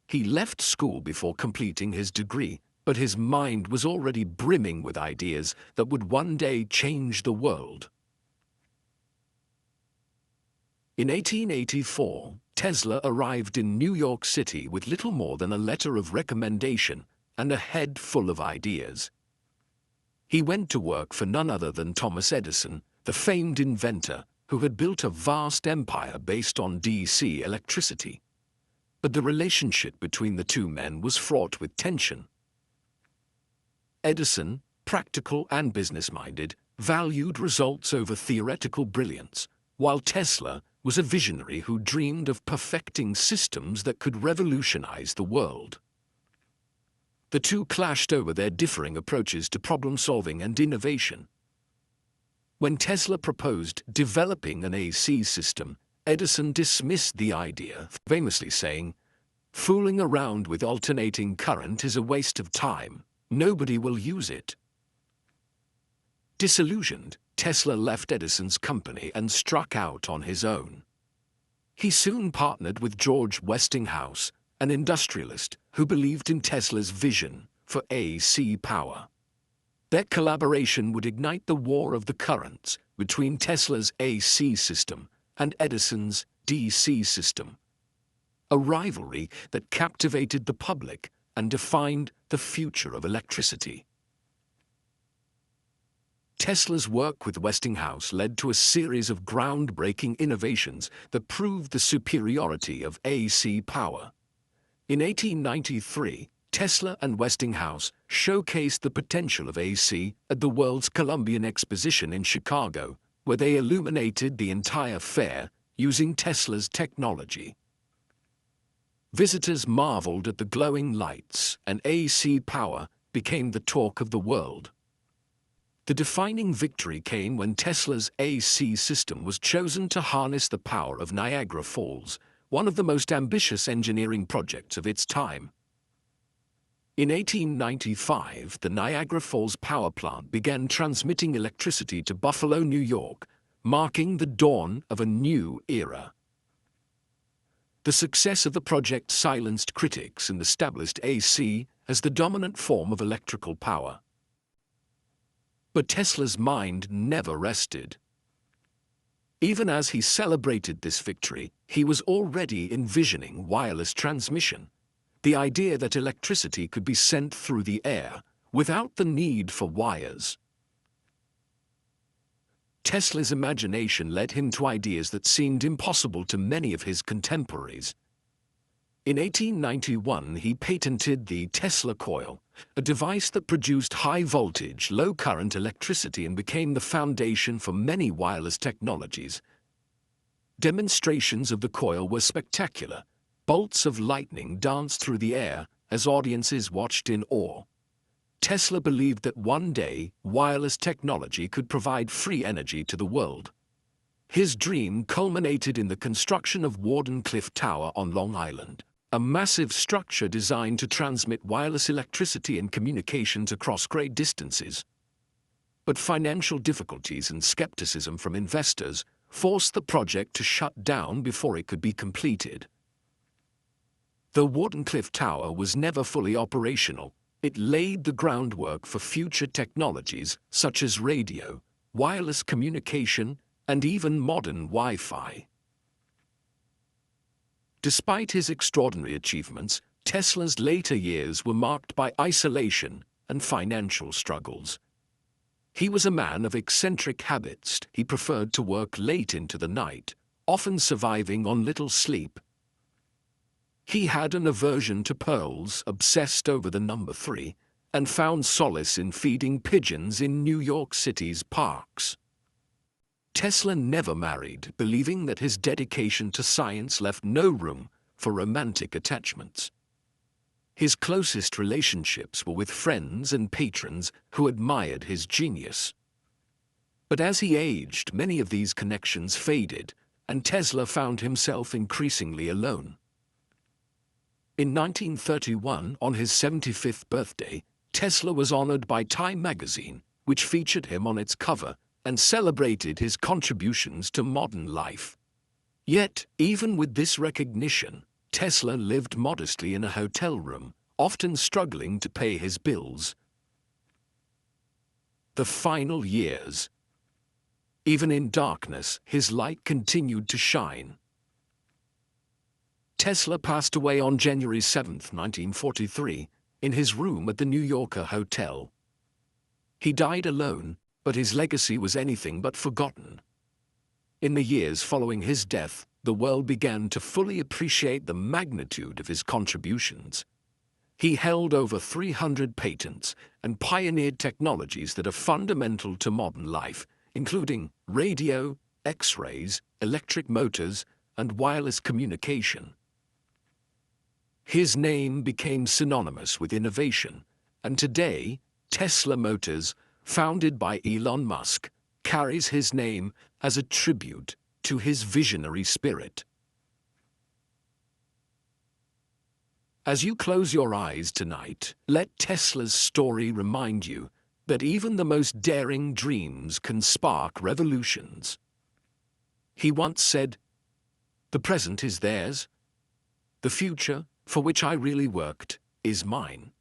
He left school before completing his degree, but his mind was already brimming with ideas that would one day change the world. In 1884, Tesla arrived in New York City with little more than a letter of recommendation and a head full of ideas. He went to work for none other than Thomas Edison, the famed inventor who had built a vast empire based on DC electricity. But the relationship between the two men was fraught with tension. Edison, practical and business-minded, valued results over theoretical brilliance, while Tesla was a visionary who dreamed of perfecting systems that could revolutionize the world. The two clashed over their differing approaches to problem-solving and innovation. When Tesla proposed developing an AC system, Edison dismissed the idea, famously saying, "Fooling around with alternating current is a waste of time. Nobody will use it." Disillusioned, Tesla left Edison's company and struck out on his own. He soon partnered with George Westinghouse, an industrialist who believed in Tesla's vision for AC power. Their collaboration would ignite the war of the currents between Tesla's AC system and Edison's DC system, a rivalry that captivated the public and defined the future of electricity. Tesla's work with Westinghouse led to a series of groundbreaking innovations that proved the superiority of AC power. In 1893, Tesla and Westinghouse showcased the potential of AC at the World's Columbian Exposition in Chicago, where they illuminated the entire fair using Tesla's technology. Visitors marveled at the glowing lights, and AC power became the talk of the world. The defining victory came when Tesla's AC system was chosen to harness the power of Niagara Falls, one of the most ambitious engineering projects of its time. In 1895, the Niagara Falls power plant began transmitting electricity to Buffalo, New York, marking the dawn of a new era. The success of the project silenced critics and established AC as the dominant form of electrical power. But Tesla's mind never rested. Even as he celebrated this victory, he was already envisioning wireless transmission, the idea that electricity could be sent through the air without the need for wires. Tesla's imagination led him to ideas that seemed impossible to many of his contemporaries. In 1891, he patented the Tesla coil, a device that produced high-voltage, low-current electricity and became the foundation for many wireless technologies. Demonstrations of the coil were spectacular. Bolts of lightning danced through the air as audiences watched in awe. Tesla believed that one day, wireless technology could provide free energy to the world. His dream culminated in the construction of Wardenclyffe Tower on Long Island, a massive structure designed to transmit wireless electricity and communications across great distances. But financial difficulties and skepticism from investors forced the project to shut down before it could be completed. Though Wardenclyffe Tower was never fully operational, it laid the groundwork for future technologies such as radio, wireless communication, and even modern Wi-Fi. Despite his extraordinary achievements, Tesla's later years were marked by isolation and financial struggles. He was a man of eccentric habits. He preferred to work late into the night, often surviving on little sleep. He had an aversion to pearls, obsessed over the number 3, and found solace in feeding pigeons in New York City's parks. Tesla never married, believing that his dedication to science left no room for romantic attachments. His closest relationships were with friends and patrons who admired his genius. But as he aged, many of these connections faded, and Tesla found himself increasingly alone. In 1931, on his 75th birthday, Tesla was honored by Time magazine, which featured him on its cover and celebrated his contributions to modern life. Yet, even with this recognition, Tesla lived modestly in a hotel room, often struggling to pay his bills. The final years. Even in darkness, his light continued to shine. Tesla passed away on January 7, 1943, in his room at the New Yorker Hotel. He died alone, but his legacy was anything but forgotten. In the years following his death, the world began to fully appreciate the magnitude of his contributions. He held over 300 patents and pioneered technologies that are fundamental to modern life, including radio, X-rays, electric motors, and wireless communication. His name became synonymous with innovation, and today, Tesla Motors, founded by Elon Musk, carries his name as a tribute to his visionary spirit. As you close your eyes tonight, let Tesla's story remind you that even the most daring dreams can spark revolutions. He once said, "The present is theirs. The future, for which I really worked, is mine."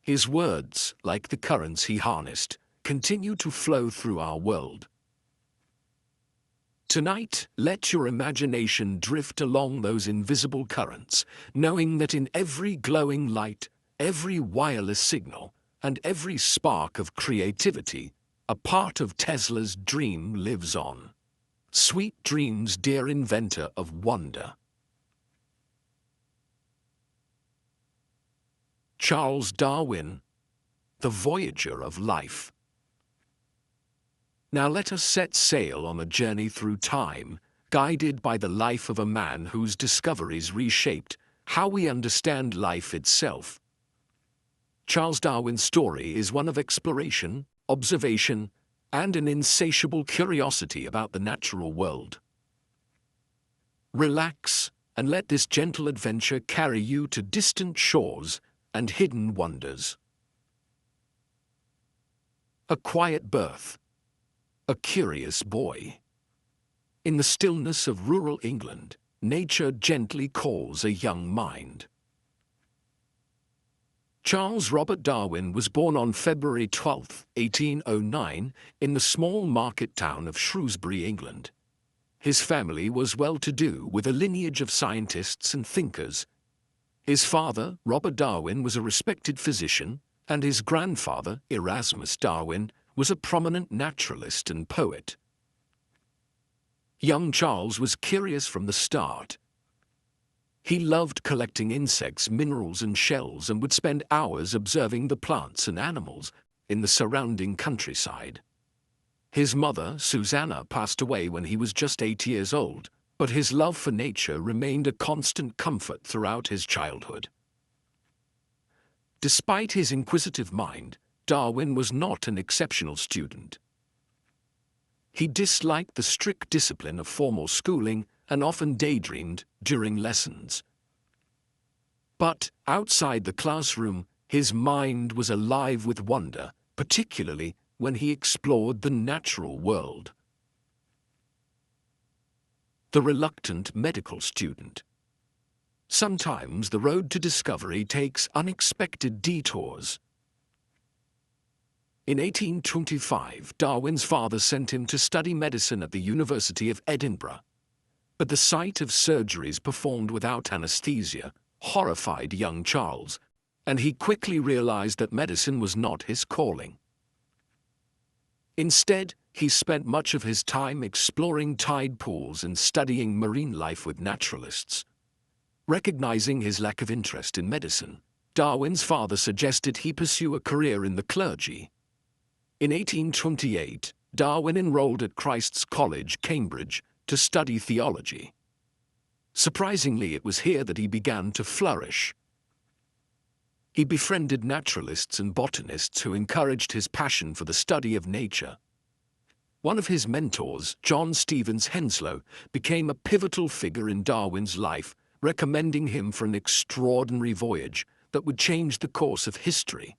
His words, like the currents he harnessed, continue to flow through our world. Tonight, let your imagination drift along those invisible currents, knowing that in every glowing light, every wireless signal, and every spark of creativity, a part of Tesla's dream lives on. Sweet dreams, dear inventor of wonder. Charles Darwin, the voyager of life. Now let us set sail on a journey through time, guided by the life of a man whose discoveries reshaped how we understand life itself. Charles Darwin's story is one of exploration, observation, and an insatiable curiosity about the natural world. Relax and let this gentle adventure carry you to distant shores and hidden wonders. A quiet birth. A curious boy. In the stillness of rural England, nature gently calls a young mind. Charles Robert Darwin was born on February 12, 1809, in the small market town of Shrewsbury, England. His family was well-to-do, with a lineage of scientists and thinkers. His father, Robert Darwin, was a respected physician, and his grandfather, Erasmus Darwin, was a prominent naturalist and poet. Young Charles was curious from the start. He loved collecting insects, minerals, and shells, and would spend hours observing the plants and animals in the surrounding countryside. His mother, Susanna, passed away when he was just 8 years old, but his love for nature remained a constant comfort throughout his childhood. Despite his inquisitive mind, Darwin was not an exceptional student. He disliked the strict discipline of formal schooling and often daydreamed during lessons. But outside the classroom, his mind was alive with wonder, particularly when he explored the natural world. The reluctant medical student. Sometimes the road to discovery takes unexpected detours. In 1825, Darwin's father sent him to study medicine at the University of Edinburgh. But the sight of surgeries performed without anesthesia horrified young Charles, and he quickly realized that medicine was not his calling. Instead, he spent much of his time exploring tide pools and studying marine life with naturalists. Recognizing his lack of interest in medicine, Darwin's father suggested he pursue a career in the clergy. In 1828, Darwin enrolled at Christ's College, Cambridge, to study theology. Surprisingly, it was here that he began to flourish. He befriended naturalists and botanists who encouraged his passion for the study of nature. One of his mentors, John Stevens Henslow, became a pivotal figure in Darwin's life, recommending him for an extraordinary voyage that would change the course of history.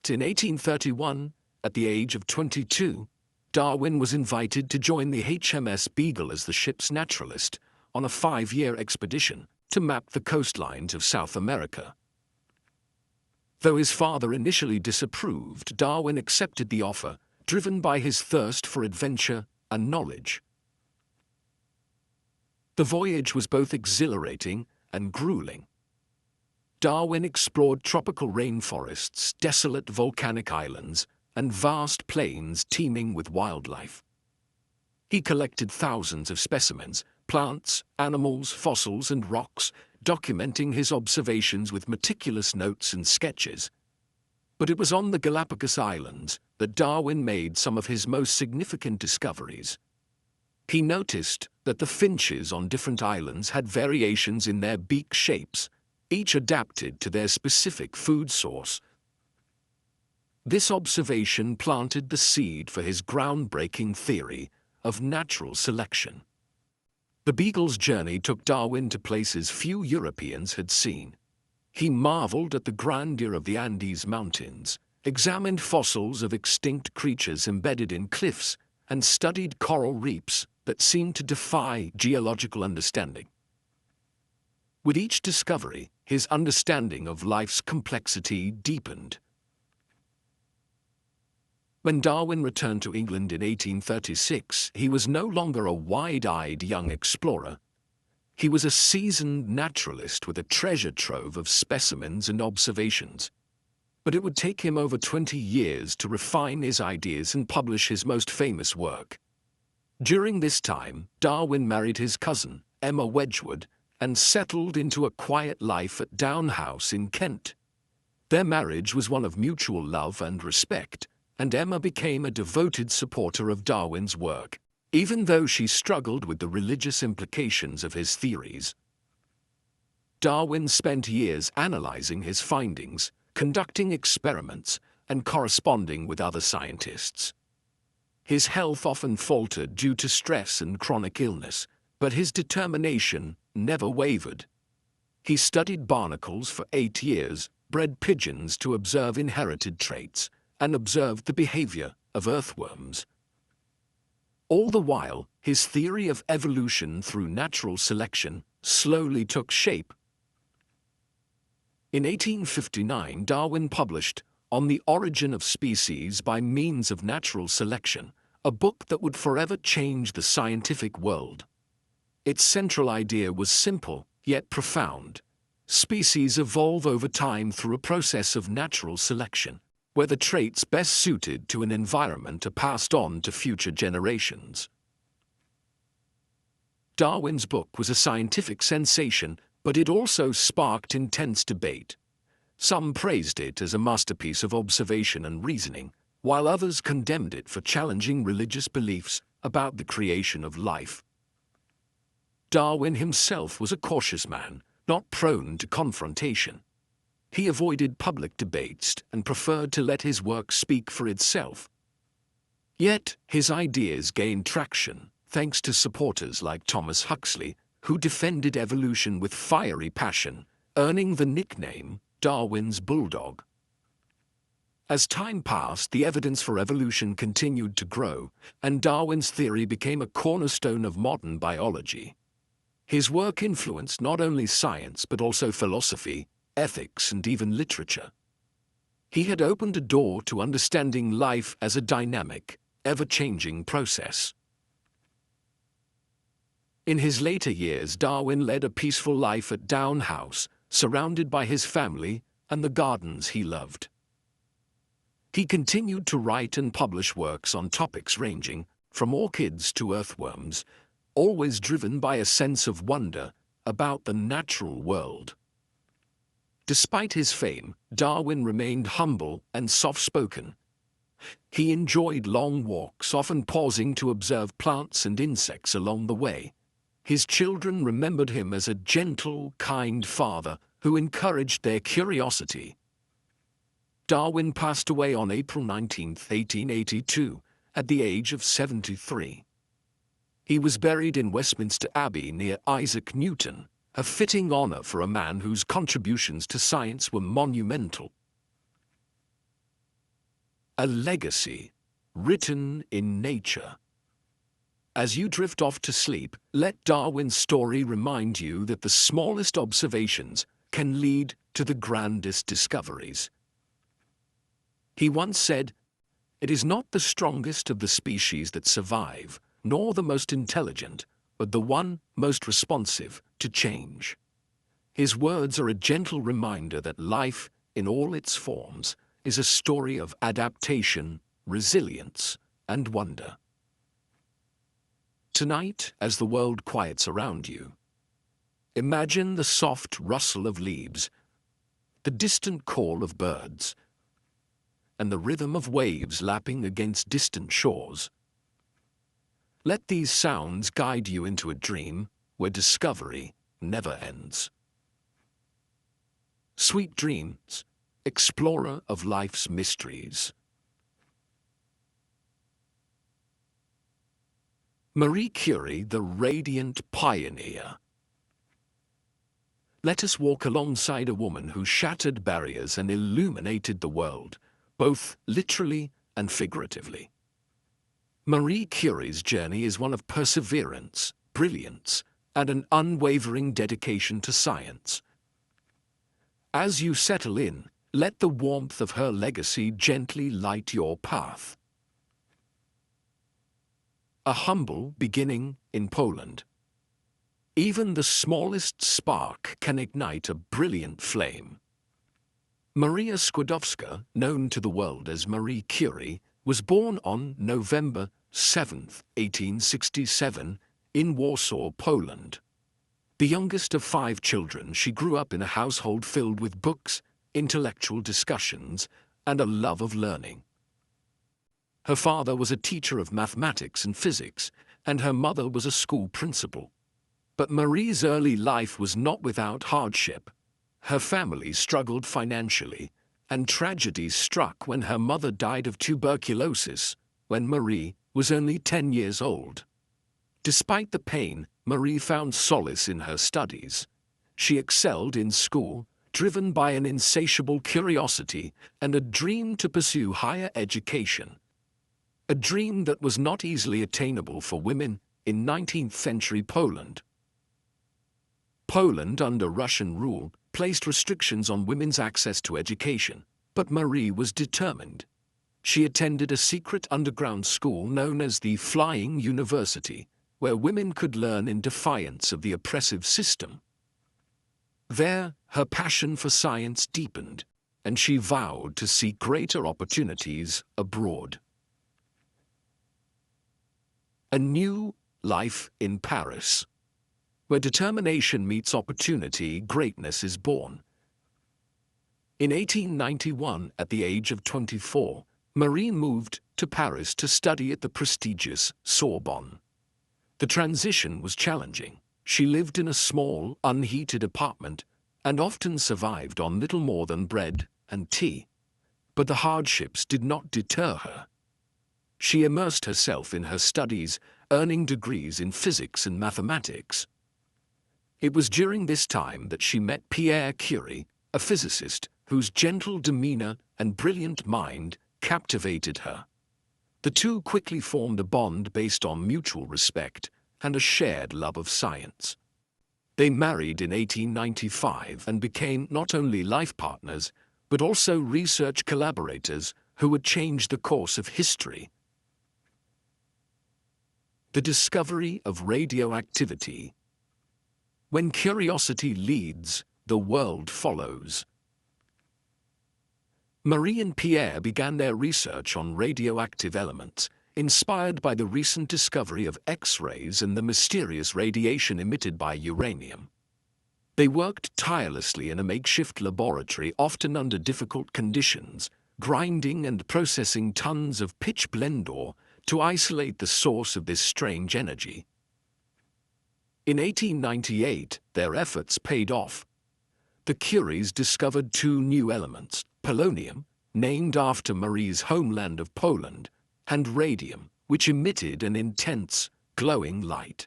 In 1831, at the age of 22, Darwin was invited to join the HMS Beagle as the ship's naturalist on a 5-year expedition to map the coastlines of South America. Though his father initially disapproved, Darwin accepted the offer, driven by his thirst for adventure and knowledge. The voyage was both exhilarating and grueling. Darwin explored tropical rainforests, desolate volcanic islands, and vast plains teeming with wildlife. He collected thousands of specimens, plants, animals, fossils, and rocks, documenting his observations with meticulous notes and sketches. But it was on the Galapagos Islands that Darwin made some of his most significant discoveries. He noticed that the finches on different islands had variations in their beak shapes, each adapted to their specific food source. This observation planted the seed for his groundbreaking theory of natural selection. The beagle's journey took Darwin to places few Europeans had seen. He marveled at the grandeur of the Andes Mountains, examined fossils of extinct creatures embedded in cliffs, and studied coral reefs that seemed to defy geological understanding. With each discovery, his understanding of life's complexity deepened. When Darwin returned to England in 1836, he was no longer a wide-eyed young explorer. He was a seasoned naturalist with a treasure trove of specimens and observations. But it would take him over 20 years to refine his ideas and publish his most famous work. During this time, Darwin married his cousin, Emma Wedgwood, and settled into a quiet life at Down House in Kent. Their marriage was one of mutual love and respect, and Emma became a devoted supporter of Darwin's work, even though she struggled with the religious implications of his theories. Darwin spent years analyzing his findings, conducting experiments, and corresponding with other scientists. His health often faltered due to stress and chronic illness, but his determination never wavered. He studied barnacles for 8 years, bred pigeons to observe inherited traits, and observed the behavior of earthworms. All the while, his theory of evolution through natural selection slowly took shape. In 1859, Darwin published On the Origin of Species by Means of Natural Selection, a book that would forever change the scientific world. Its central idea was simple, yet profound. Species evolve over time through a process of natural selection, where the traits best suited to an environment are passed on to future generations. Darwin's book was a scientific sensation, but it also sparked intense debate. Some praised it as a masterpiece of observation and reasoning, while others condemned it for challenging religious beliefs about the creation of life. Darwin himself was a cautious man, not prone to confrontation. He avoided public debates and preferred to let his work speak for itself. Yet, his ideas gained traction, thanks to supporters like Thomas Huxley, who defended evolution with fiery passion, earning the nickname Darwin's Bulldog. As time passed, the evidence for evolution continued to grow, and Darwin's theory became a cornerstone of modern biology. His work influenced not only science but also philosophy, ethics, and even literature. He had opened a door to understanding life as a dynamic, ever-changing process. In his later years, Darwin led a peaceful life at Down House, surrounded by his family and the gardens he loved. He continued to write and publish works on topics ranging from orchids to earthworms, always driven by a sense of wonder about the natural world. Despite his fame, Darwin remained humble and soft-spoken. He enjoyed long walks, often pausing to observe plants and insects along the way. His children remembered him as a gentle, kind father who encouraged their curiosity. Darwin passed away on April 19, 1882, at the age of 73. He was buried in Westminster Abbey near Isaac Newton, a fitting honor for a man whose contributions to science were monumental. A legacy written in nature. As you drift off to sleep, let Darwin's story remind you that the smallest observations can lead to the grandest discoveries. He once said, "It is not the strongest of the species that survive, nor the most intelligent, but the one most responsive to change." His words are a gentle reminder that life, in all its forms, is a story of adaptation, resilience, and wonder. Tonight, as the world quiets around you, imagine the soft rustle of leaves, the distant call of birds, and the rhythm of waves lapping against distant shores. Let these sounds guide you into a dream where discovery never ends. Sweet dreams, explorer of life's mysteries. Marie Curie, the radiant pioneer. Let us walk alongside a woman who shattered barriers and illuminated the world, both literally and figuratively. Marie Curie's journey is one of perseverance, brilliance, and an unwavering dedication to science. As you settle in, let the warmth of her legacy gently light your path. A humble beginning in Poland. Even the smallest spark can ignite a brilliant flame. Maria Skłodowska, known to the world as Marie Curie, was born on November 7, 1867, in Warsaw, Poland. The youngest of 5 children, she grew up in a household filled with books, intellectual discussions, and a love of learning. Her father was a teacher of mathematics and physics, and her mother was a school principal. But Marie's early life was not without hardship. Her family struggled financially, and tragedy struck when her mother died of tuberculosis, when Marie was only 10 years old. Despite the pain, Marie found solace in her studies. She excelled in school, driven by an insatiable curiosity and a dream to pursue higher education. A dream that was not easily attainable for women in 19th-century Poland. Poland, under Russian rule, placed restrictions on women's access to education, but Marie was determined. She attended a secret underground school known as the Flying University, where women could learn in defiance of the oppressive system. There, her passion for science deepened, and she vowed to seek greater opportunities abroad. A new life in Paris. Where determination meets opportunity, greatness is born. In 1891, at the age of 24, Marie moved to Paris to study at the prestigious Sorbonne. The transition was challenging. She lived in a small, unheated apartment and often survived on little more than bread and tea. But the hardships did not deter her. She immersed herself in her studies, earning degrees in physics and mathematics. It was during this time that she met Pierre Curie, a physicist whose gentle demeanor and brilliant mind captivated her. The two quickly formed a bond based on mutual respect and a shared love of science. They married in 1895 and became not only life partners, but also research collaborators who would change the course of history. The discovery of radioactivity. When curiosity leads, the world follows. Marie and Pierre began their research on radioactive elements, inspired by the recent discovery of X-rays and the mysterious radiation emitted by uranium. They worked tirelessly in a makeshift laboratory, often under difficult conditions, grinding and processing tons of pitch blende ore to isolate the source of this strange energy. In 1898, their efforts paid off. The Curies discovered 2 new elements, polonium, named after Marie's homeland of Poland, and radium, which emitted an intense, glowing light.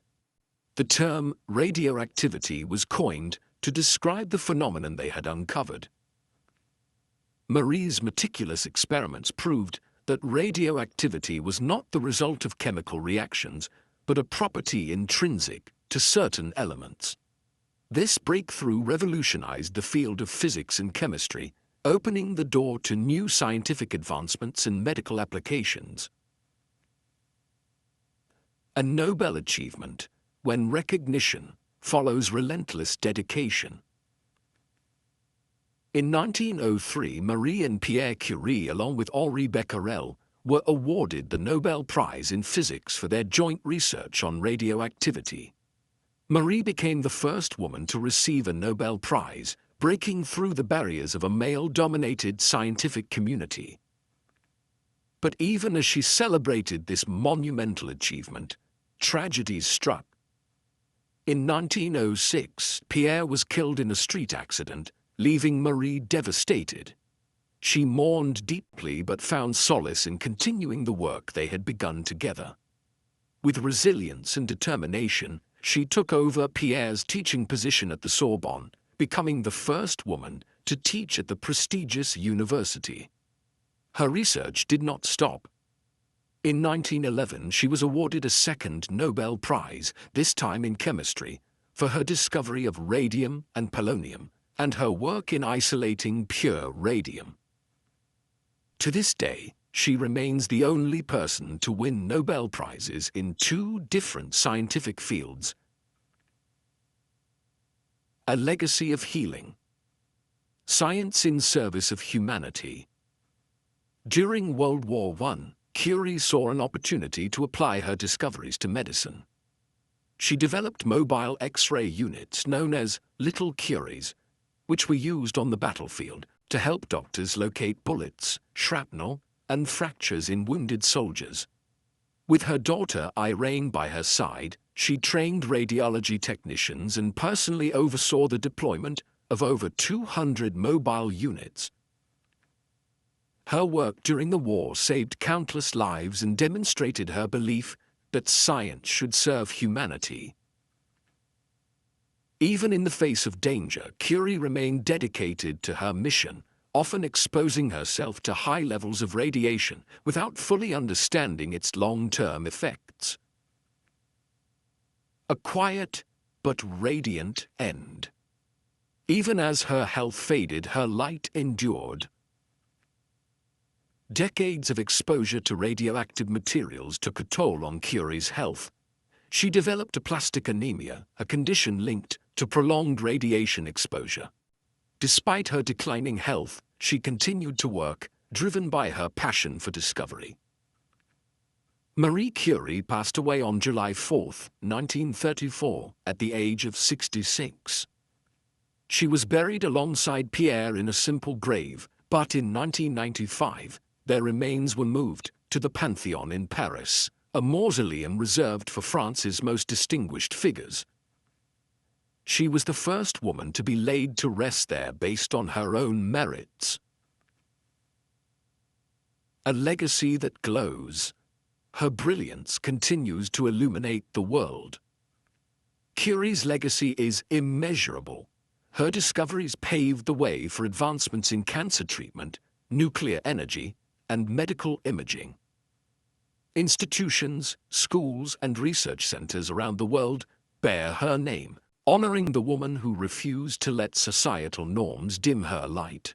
The term radioactivity was coined to describe the phenomenon they had uncovered. Marie's meticulous experiments proved that radioactivity was not the result of chemical reactions, but a property intrinsic to certain elements. This breakthrough revolutionized the field of physics and chemistry, opening the door to new scientific advancements and medical applications. A Nobel achievement, when recognition follows relentless dedication. In 1903, Marie and Pierre Curie, along with Henri Becquerel, were awarded the Nobel Prize in Physics for their joint research on radioactivity. Marie became the first woman to receive a Nobel Prize, breaking through the barriers of a male-dominated scientific community. But even as she celebrated this monumental achievement, tragedy struck. In 1906, Pierre was killed in a street accident, leaving Marie devastated. She mourned deeply but found solace in continuing the work they had begun together. With resilience and determination, she took over Pierre's teaching position at the Sorbonne, becoming the first woman to teach at the prestigious university. Her research did not stop. In 1911, she was awarded a second Nobel Prize, this time in chemistry, for her discovery of radium and polonium, and her work in isolating pure radium. To this day, she remains the only person to win Nobel Prizes in two different scientific fields. A legacy of healing. Science in service of humanity. During World War I, Curie saw an opportunity to apply her discoveries to medicine. She developed mobile X-ray units known as little Curies, which were used on the battlefield to help doctors locate bullets, shrapnel, and fractures in wounded soldiers. With her daughter Irene by her side, she trained radiology technicians and personally oversaw the deployment of over 200 mobile units. Her work during the war saved countless lives and demonstrated her belief that science should serve humanity. Even in the face of danger, Curie remained dedicated to her mission, often exposing herself to high levels of radiation without fully understanding its long-term effects. A quiet but radiant end. Even as her health faded, her light endured. Decades of exposure to radioactive materials took a toll on Curie's health. She developed aplastic anemia, a condition linked to prolonged radiation exposure. Despite her declining health, she continued to work, driven by her passion for discovery. Marie Curie passed away on July 4, 1934, at the age of 66. She was buried alongside Pierre in a simple grave, but in 1995, their remains were moved to the Pantheon in Paris, a mausoleum reserved for France's most distinguished figures. She was the first woman to be laid to rest there based on her own merits. A legacy that glows. Her brilliance continues to illuminate the world. Curie's legacy is immeasurable. Her discoveries paved the way for advancements in cancer treatment, nuclear energy, and medical imaging. Institutions, schools, and research centers around the world bear her name, honoring the woman who refused to let societal norms dim her light.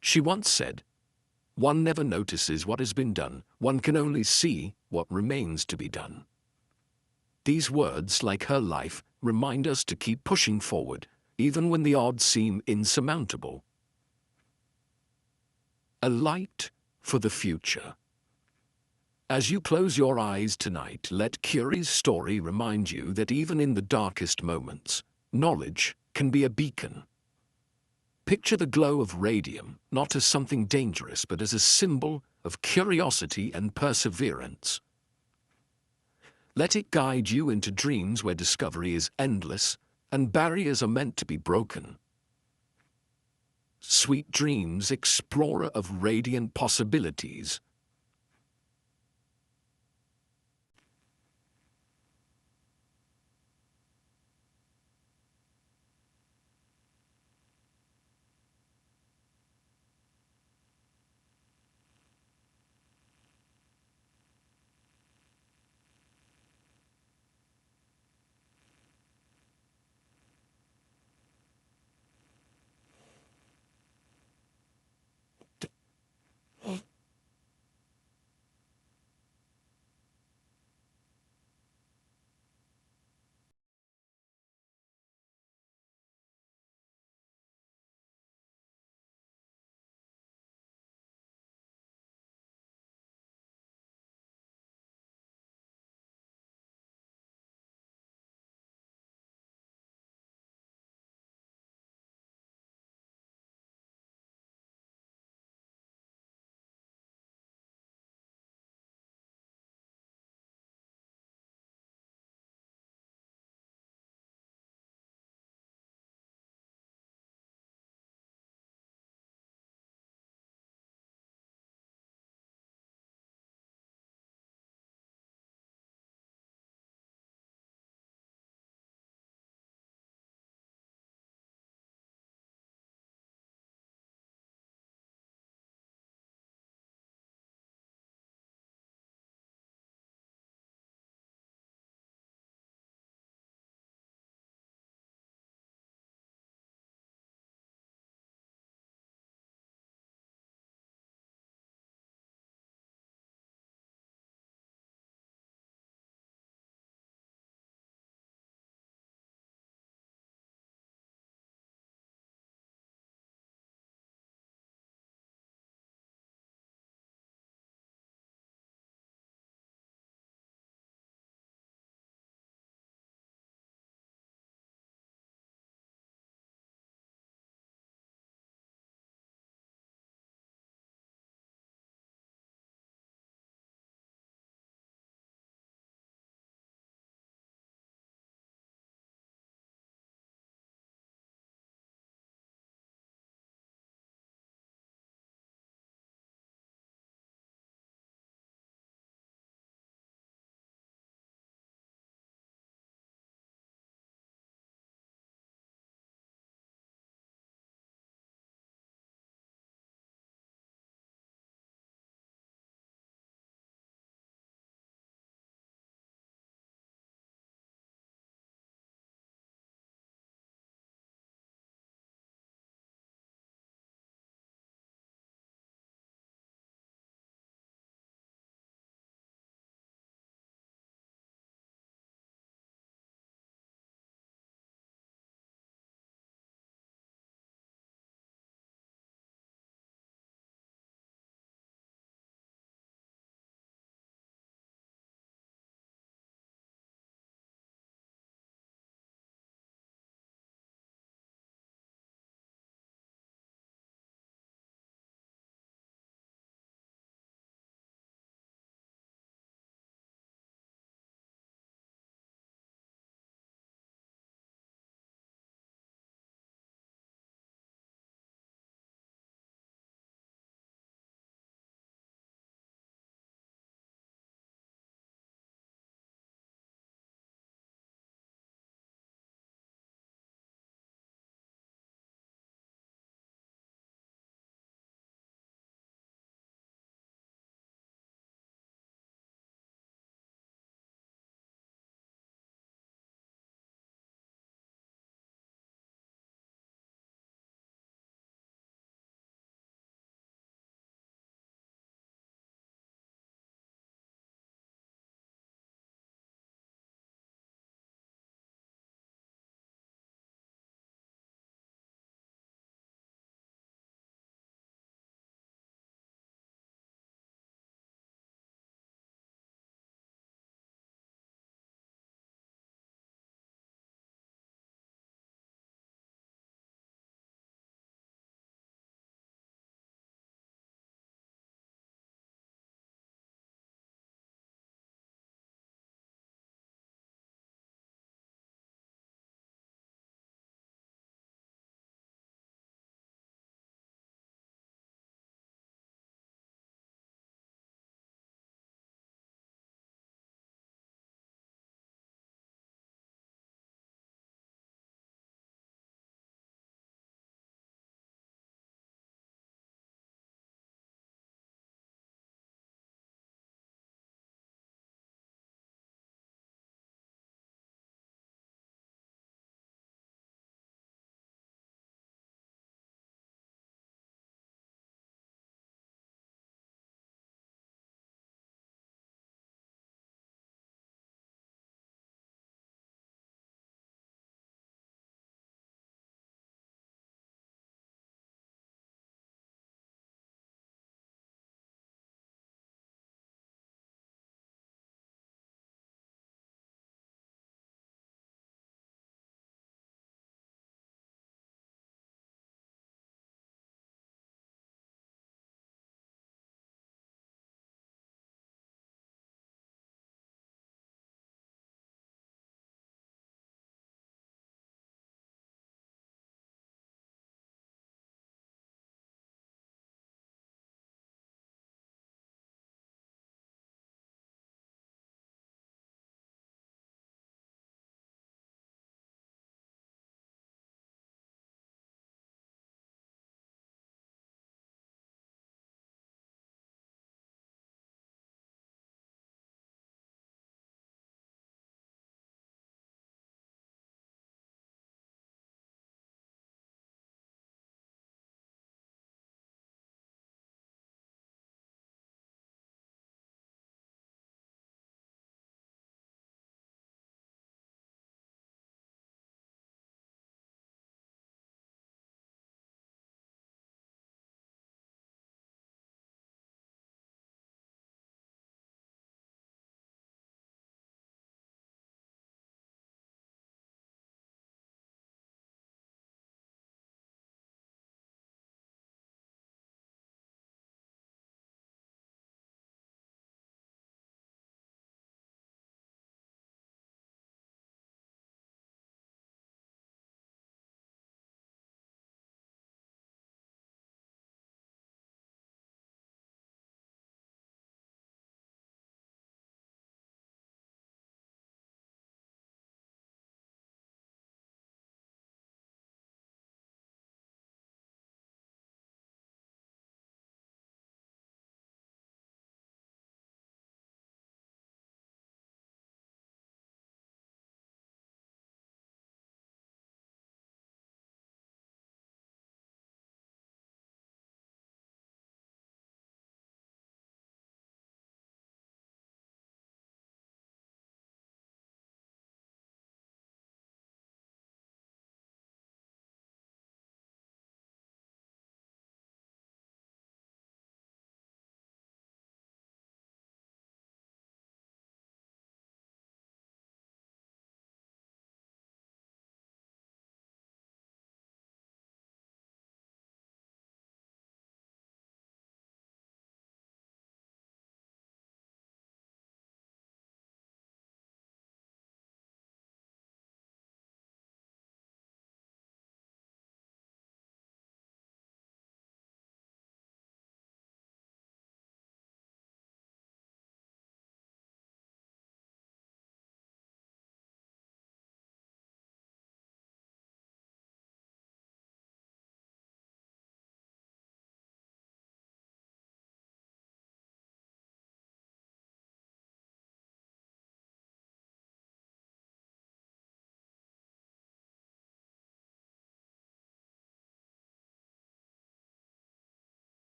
She once said, "One never notices what has been done, one can only see what remains to be done." These words, like her life, remind us to keep pushing forward, even when the odds seem insurmountable. A light for the future. As you close your eyes tonight, let Curie's story remind you that even in the darkest moments, knowledge can be a beacon. Picture the glow of radium, not as something dangerous, but as a symbol of curiosity and perseverance. Let it guide you into dreams where discovery is endless and barriers are meant to be broken. Sweet dreams, explorer of radiant possibilities.